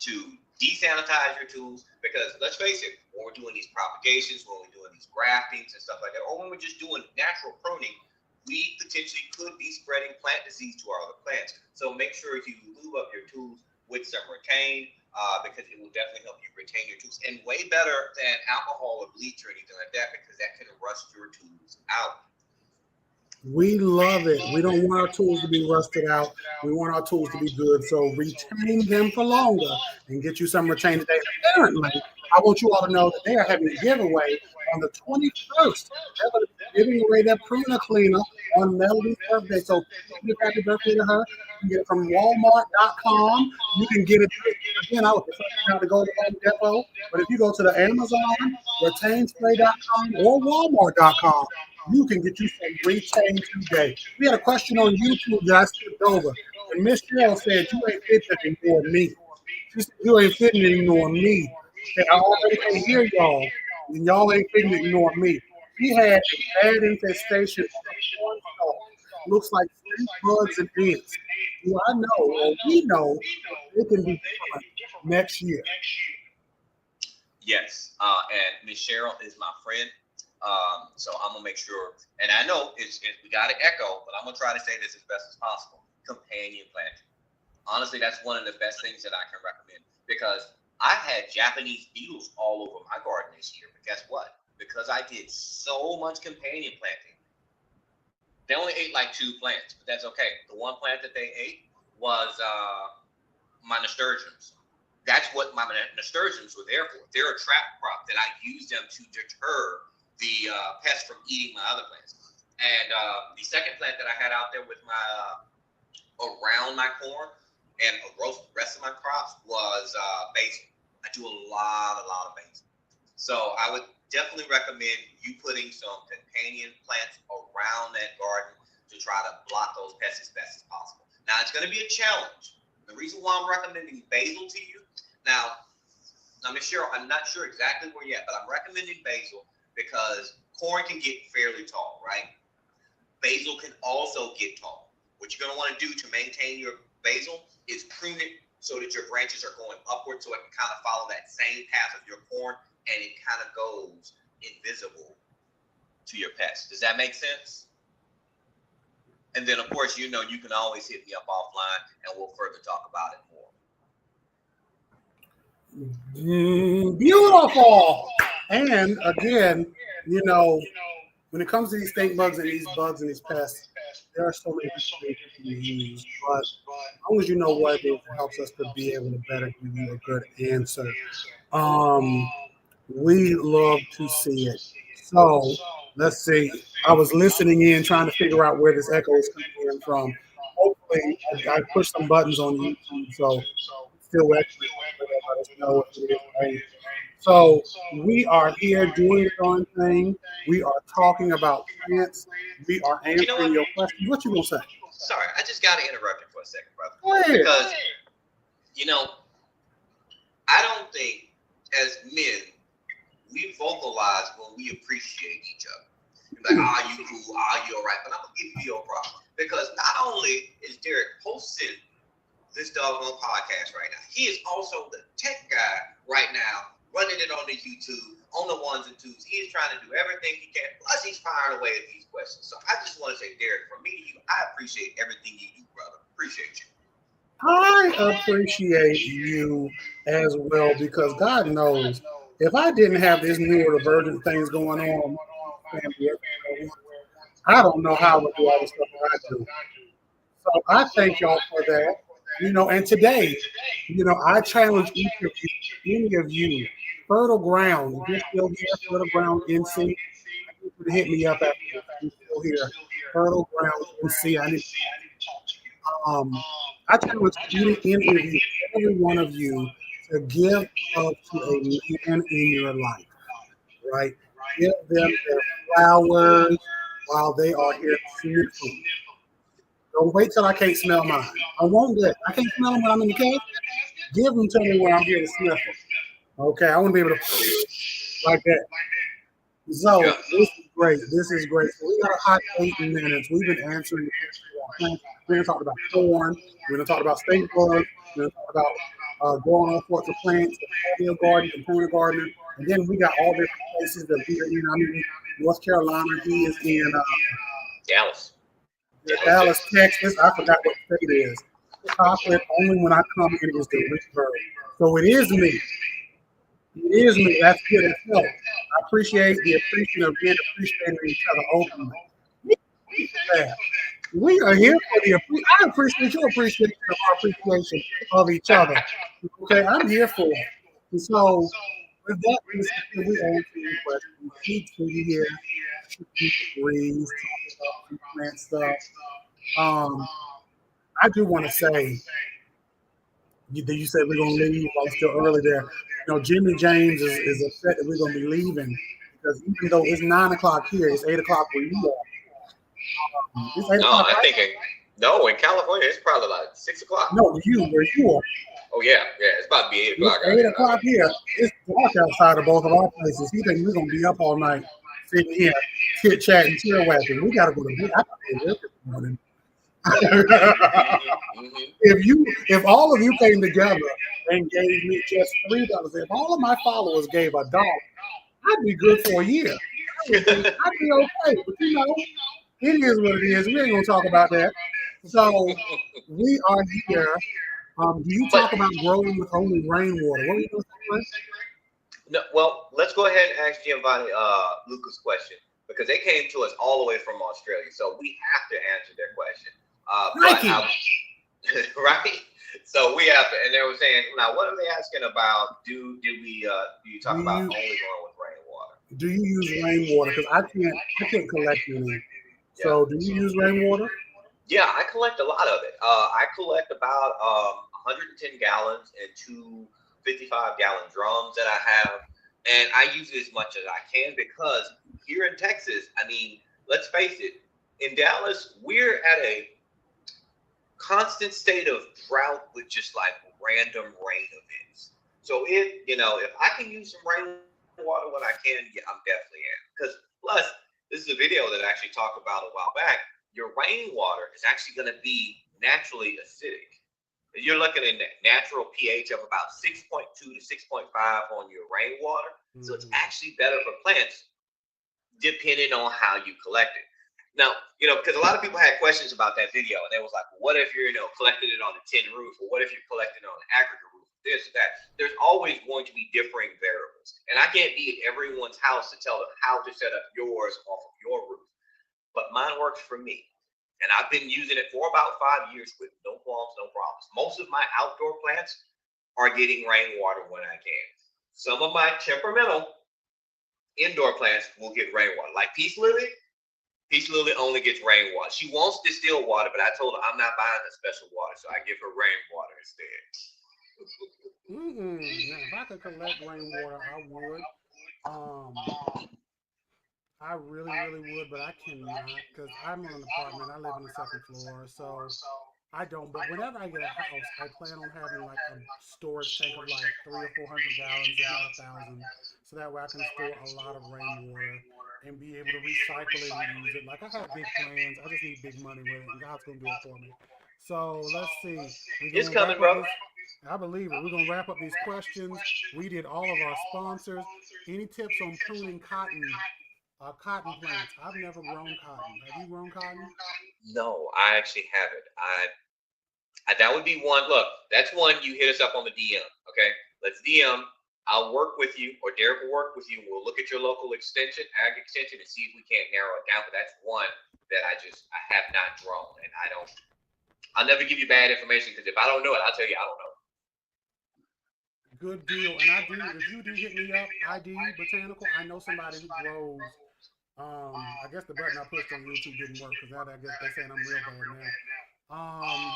B: to desanitize your tools, because let's face it, when we're doing these propagations, when we're doing these graftings and stuff like that, or when we're just doing natural pruning, we potentially could be spreading plant disease to our other plants. So make sure you lube up your tools with some Retain, because it will definitely help you retain your tools, and way better than alcohol or bleach or anything like that, because that can rust your tools out.
A: We love it. We don't want our tools to be rusted out. We want our tools to be good. So retain them for longer and get you some Retain today. Apparently, I want you all to know that they are having a giveaway on the 21st. They're going to be giving away that pruner cleaner on Melody's birthday. So give happy birthday to her. You can get it from Walmart.com. You can get it. Again, I would prefer you to go to Home Depot. But if you go to the Amazon, RetaiNspray.com, or Walmart.com, you can get you some Retain today. We had a question on YouTube that I skipped over. And Miss Cheryl said, you ain't fitting anymore me. She said, you ain't fitting anymore me. And I already can hear y'all. And y'all ain't fitting anymore me. He had a bad infestation on the corn stalk. Looks like 3 bugs and ants. Do I know, or we know, it can be different next year?
B: Yes. And Miss Cheryl is my friend. So I'm gonna make sure, and I know we got to echo, but I'm gonna try to say this as best as possible. Companion planting. Honestly, that's one of the best things that I can recommend, because I've had Japanese beetles all over my garden this year. But guess what? Because I did so much companion planting, they only ate like 2 plants, but that's okay. The one plant that they ate was my nasturtiums. That's what my nasturtiums were there for. They're a trap crop that I use them to deter the pests from eating my other plants. And the second plant that I had out there with my around my corn and the rest of my crops was basil. I do a lot of basil. So I would definitely recommend you putting some companion plants around that garden to try to block those pests as best as possible. Now, it's going to be a challenge. The reason why I'm recommending basil to you, now, Ms. Cheryl, I'm not sure exactly where yet, but I'm recommending basil because corn can get fairly tall, right? Basil can also get tall. What you're going to want to do to maintain your basil is prune it so that your branches are going upward, so it can kind of follow that same path of your corn, and it kind of goes invisible to your pests. Does that make sense? And then, of course, you can always hit me up offline, and we'll further talk about it more.
A: Beautiful. And again, when it comes to these stink bugs and these bugs and these pests, there are so many things you can use. But as long as you know what it is, it helps us to be able to better give you a good answer. We love to see it. So Let's see. I was listening in, trying to figure out where this echo is coming in from. Hopefully, I pushed some buttons on YouTube, so it's still echoing. Let us know if it is. Right? So we are here doing the darn thing. We are talking about plants. We are
B: You know
A: answering
B: what?
A: your questions. What you gonna say?
B: Sorry, I just got to interrupt you for a second, brother.
A: Go ahead.
B: Because, you know, I don't think as men, we vocalize when we appreciate each other. Like, you cool? You all right? But I'm going to give you your problem. Because not only is Derek hosting this doggone podcast right now, he is also the tech guy right now, running it on the YouTube, on the ones and twos. He is trying to do everything he can. Plus, he's firing away at these questions. So I just want to say, Derek, from me to you, I appreciate everything you do, brother. Appreciate you.
A: I appreciate you as well because God knows if I didn't have this neurodivergent things going on, family, I don't know how I would do all the stuff that I do. So I thank y'all for that. And today, I challenge each of you, any of you, Fertile Ground, if you're still here, Fertile Ground NC, I need you to hit me up after this. You're still here. Fertile Ground NC, I challenge any of you, every one of you, to give up to a man in your life, right? Give them their flowers while they are here sniffing. Don't wait till I can't smell mine. I won't that. I can't smell them when I'm in the cave. Give them to me when I'm here to sniff them. Okay, I want to be able to like that. So this is great. This is great. So we got a hot 8 minutes. We've been answering. We're going to talk about corn. We're going to talk about state bugs. We're going to talk about growing all sorts of plants, patio garden, component gardener, and then we got all different places that we are in. I'm in North Carolina. He is in Dallas, Texas. I forgot what state it is. Chocolate only when I come in is the reverb. So it is me. It is me. That's good as hell. I appreciate the appreciation of being appreciating each other openly. We are here for I appreciate your appreciation of our appreciation of each other. Okay, I'm here for it. And so with that, we answer your questions. She here, she agrees, talking about plant stuff. I do want to say, you said we're going to leave. I was still early there. Jimmy James is upset that we're going to be leaving because even though it's 9 o'clock here, it's 8 o'clock where you are.
B: It's 8 o'clock. I think in California, it's probably like 6 o'clock.
A: No, where you are.
B: Oh, yeah. It's about to be 8 o'clock.
A: It's 8 o'clock here. It's dark outside of both of our places. He thinks we're going to be up all night sitting here, chit-chatting, cheer-whacking. We got to go to bed. I got to go to bed this morning. If all of you came together and gave me just $3, if all of my followers gave $1, I'd be good for a year. I'd be okay. But it is what it is. We ain't gonna talk about that. So we are here. Do you talk about growing with only rainwater? What are you gonna say?
B: No, well, let's go ahead and ask Giovanni Luca's question because they came to us all the way from Australia, so we have to answer their question. Right? So we have to, and they were saying, now what are they asking about? Do you talk about only growing with rainwater?
A: Do you use rainwater? Because I can't collect any. So do you use rainwater?
B: Yeah, I collect a lot of it. I collect about 110 gallons in two 55-gallon drums that I have, and I use it as much as I can because here in Texas, I mean, let's face it, in Dallas, we're at a constant state of drought with just like random rain events. So if I can use some rainwater when I can, yeah, I'm definitely in. Because plus, this is a video that I actually talked about a while back. Your rainwater is actually going to be naturally acidic. You're looking at a natural pH of about 6.2 to 6.5 on your rainwater. Mm-hmm. So it's actually better for plants depending on how you collect it. Now, because a lot of people had questions about that video, and they was like, well, what if you're, collecting it on a tin roof, or what if you're collecting it on an aggregate roof, this, that. There's always going to be differing variables. And I can't be at everyone's house to tell them how to set up yours off of your roof. But mine works for me. And I've been using it for about 5 years with no qualms, no problems. Most of my outdoor plants are getting rainwater when I can. Some of my temperamental indoor plants will get rainwater. Like Peace Lily only gets rainwater. She wants distilled water, but I told her I'm not buying the special water, so I give her rainwater instead.
A: Now, if I could collect rainwater, I would. I really, really would, but I cannot because I'm in an apartment. I live on the second floor, so I don't. But whenever I get a house, I plan on having like a storage tank of like 300 or 400 gallons, if not 1,000, so that way I can store a lot of rainwater and be able to recycle it and use it. Like I have big plans, I just need big money with it, and God's gonna do it for me. So let's see. We're
B: It's
A: gonna
B: coming,
A: wrap up
B: bro.
A: this. I believe it. We're gonna wrap up these questions. We did all of our sponsors. Any tips on pruning cotton plants? I've never grown cotton. Have you grown cotton?
B: No, I actually haven't. That would be one. Look, that's one. You hit us up on the DM. Okay, let's DM. I'll work with you, or Derek will work with you. We'll look at your local ag extension, and see if we can't narrow it down. But that's one that I have not drawn, and I'll never give you bad information because if I don't know it, I'll tell you I don't know.
A: Good deal. And I do. If you do hit me up, ID Botanical. I know somebody who grows. I guess the button I pushed on YouTube didn't work because I guess they're saying I'm real bad now.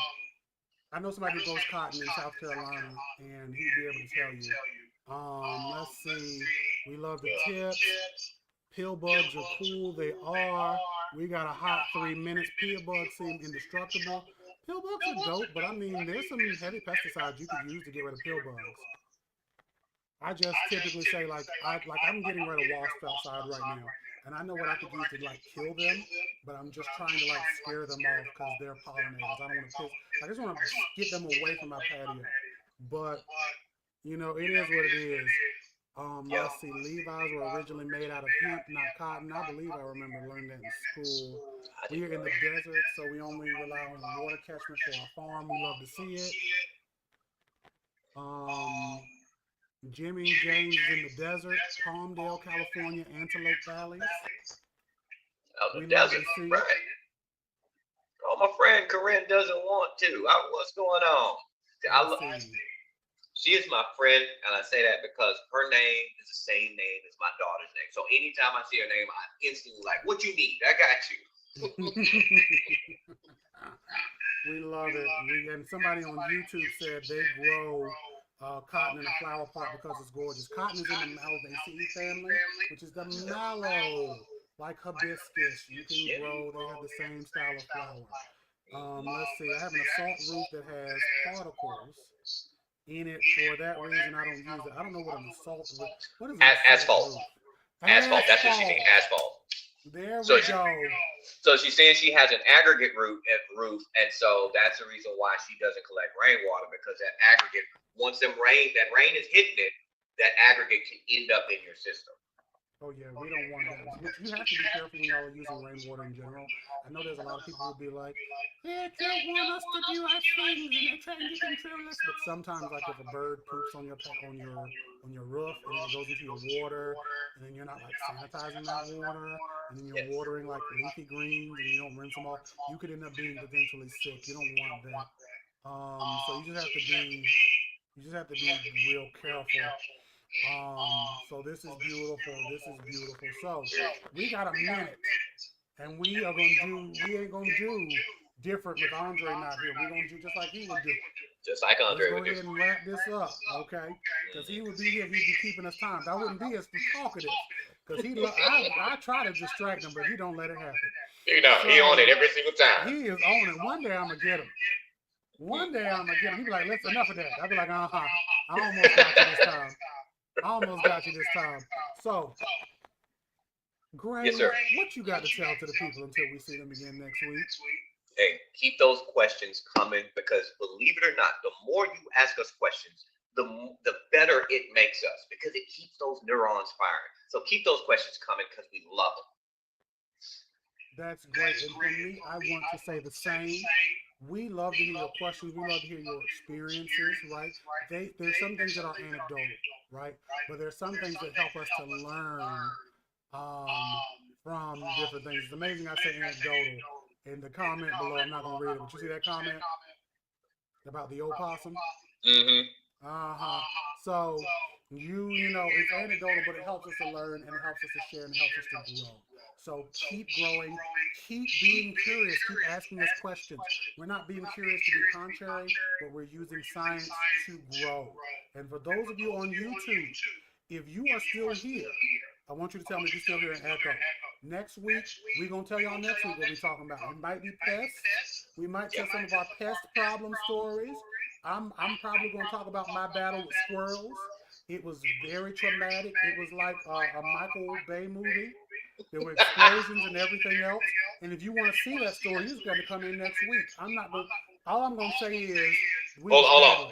A: I know somebody who grows cotton in South Carolina, and he'd be able to tell you. Let's see. We love the tips. Pill bugs are cool. They are. We got a hot 3 minutes. Pill bugs seem indestructible. Pill bugs are dope, but I mean, there's some heavy pesticides you could use to get rid of pill bugs. I just typically say I'm getting rid of wasp outside right now, and I know what I could use to like kill them, but I'm just trying to like scare them off because they're pollinators. I don't want to piss. I just want to get them away from my patio. But you know, it is what it is. Let's see. Levi's were originally made out of hemp, not cotton. I believe I remember learning that in school. We are in the desert, so we only rely on the water catchment for our farm. We love to see it. Jimmy James is in the desert, Palmdale, California, Antelope Valley.
B: Oh, the desert, right? Oh, my friend Corinne doesn't want to. What's going on? She is my friend, and I say that because her name is the same name as my daughter's name. So anytime I see her name, I instantly like, what you need? I got you.
A: We love it. And somebody on YouTube said they grow cotton in a flower pot because it's gorgeous. Cotton is in the Malvaceae family, which is the mallow, like hibiscus. You can grow. They have the same style of flower. Let's see. I have an assault roof that has particles in it. For that reason, I don't use it. I don't know what an assault roof. What is an
B: asphalt? Asphalt. That's what she's saying. Asphalt.
A: There we go.
B: So she's saying she has an aggregate roof, and so that's the reason why she doesn't collect rainwater, because that aggregate, once that rain is hitting it, that aggregate can end up in your system.
A: Oh yeah, we don't want that. You have to be careful when y'all are using rainwater in general. I know there's a lot of people who be like, they don't want us to do our things and they're trying to control us. But sometimes, like if a bird poops on your roof and it goes into your water, and then you're not like sanitizing that water, and then you're watering like leafy greens and you don't rinse them off, you could end up being potentially sick. You don't want that. So you just have to be real careful. So this is beautiful. So we got a minute, and we ain't gonna do different with Andre not here. We're gonna do just like he would do.
B: Just like Andre would do.
A: Let's go ahead and wrap this up, okay? Because he would be here, he'd be keeping us time. I wouldn't be as talkative, because I try to distract him, but he don't let it happen.
B: You know, so, he on it every single time.
A: He is on it. One day I'm gonna get him. He'd be like, "Let's enough of that." I'd be like, I almost got you this time. So, Gray,
B: yes, sir.
A: What you got to tell to the people until we see them again next week?
B: Hey, keep those questions coming, because believe it or not, the more you ask us questions, the better it makes us, because it keeps those neurons firing. So keep those questions coming, because we love them.
A: That's great. And for me, I want to say the same. We love to hear your questions. We love to hear your experiences, right? There's some things that are anecdotal, right? But there's some things that help us to learn from different things. It's amazing I say anecdotal. In the comment below, I'm not going to read it, but you see that comment about the opossum?
B: Mm-hmm.
A: So You know, it's anecdotal, but it helps us to learn and it helps us to share and it helps us to grow. So keep growing, keep being curious, keep asking us questions. We're not being curious to be contrary, but we're using science to grow. And for those of you on YouTube, if you are still here, I want you to tell me if you're still here in Echo. Next week, we're going to tell y'all next week what we're talking about. It might be pests. We might tell some of our pest problem stories. I'm probably going to talk about my battle with squirrels. It was very traumatic. It was like a Michael Bay movie. There were explosions and everything else. And if you want to see that story, you just got to come in next week. I'm not going. All I'm going to say is,
B: hold on.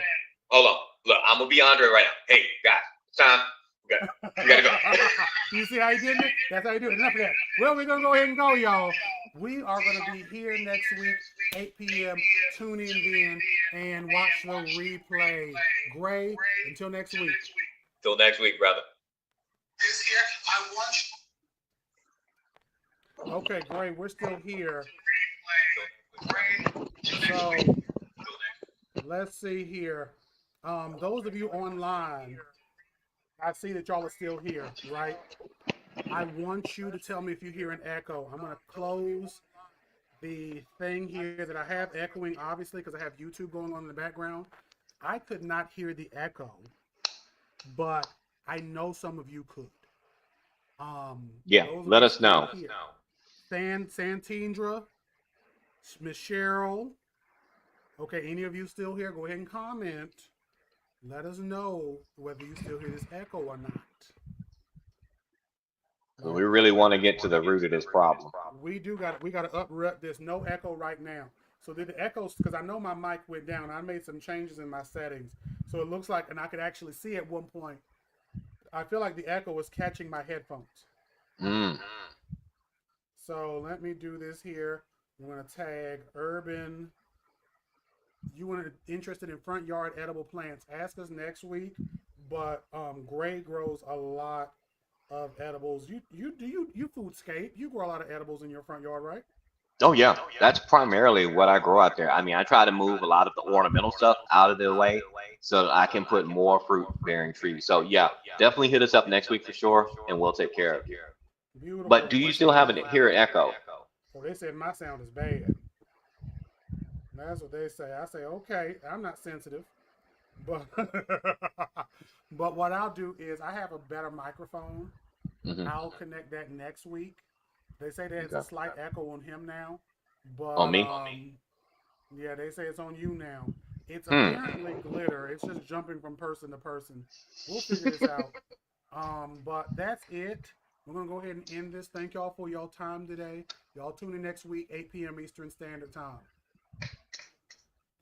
B: Look, I'm gonna be Andre right now. Hey, guys, it's time. We gotta go.
A: You see how he did it? That's how you do it. Enough of that. Well, we're gonna go ahead and go, y'all. We are gonna be here next week, 8 p.m. Tune in then and watch the replay. Gray, until next week.
B: Till next week, brother.
A: Okay, Gray, we're still here. So let's see here. Those of you online, I see that y'all are still here, right? I want you to tell me if you hear an echo. I'm going to close the thing here that I have echoing, obviously, because I have YouTube going on in the background. I could not hear the echo, but I know some of you could.
C: Yeah, let us know.
A: Santindra, Miss Cheryl. Okay, any of you still here? Go ahead and comment. Let us know whether you still hear this echo or not.
C: We really want to get to the root of this problem.
A: We got to uproot this. No echo right now. So did the echoes, because I know my mic went down. I made some changes in my settings. So it looks like, and I could actually see at one point, I feel like the echo was catching my headphones. So let me do this here. I'm going to tag Urban. You want interested in front yard edible plants? Ask us next week. But Gray grows a lot of edibles. You foodscape. You grow a lot of edibles in your front yard, right?
C: Oh yeah, that's primarily what I grow out there. I mean, I try to move a lot of the ornamental stuff out of the way so that I can put more fruit-bearing trees. So yeah, definitely hit us up next week for sure, and we'll take care of you.
A: Beautiful.
C: But do you still have it here at Echo?
A: Oh, they said my sound is bad. That's what they say. I say, okay, I'm not sensitive. But but what I'll do is I have a better microphone. I'll connect that next week. They say there's a slight echo on him now. But
C: on me?
A: Yeah, they say it's on you now. It's apparently glitter. It's just jumping from person to person. We'll figure this out. But that's it. We're going to go ahead and end this. Thank y'all for y'all time today. Y'all tune in next week, 8 p.m. Eastern Standard Time.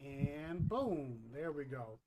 A: And boom, there we go.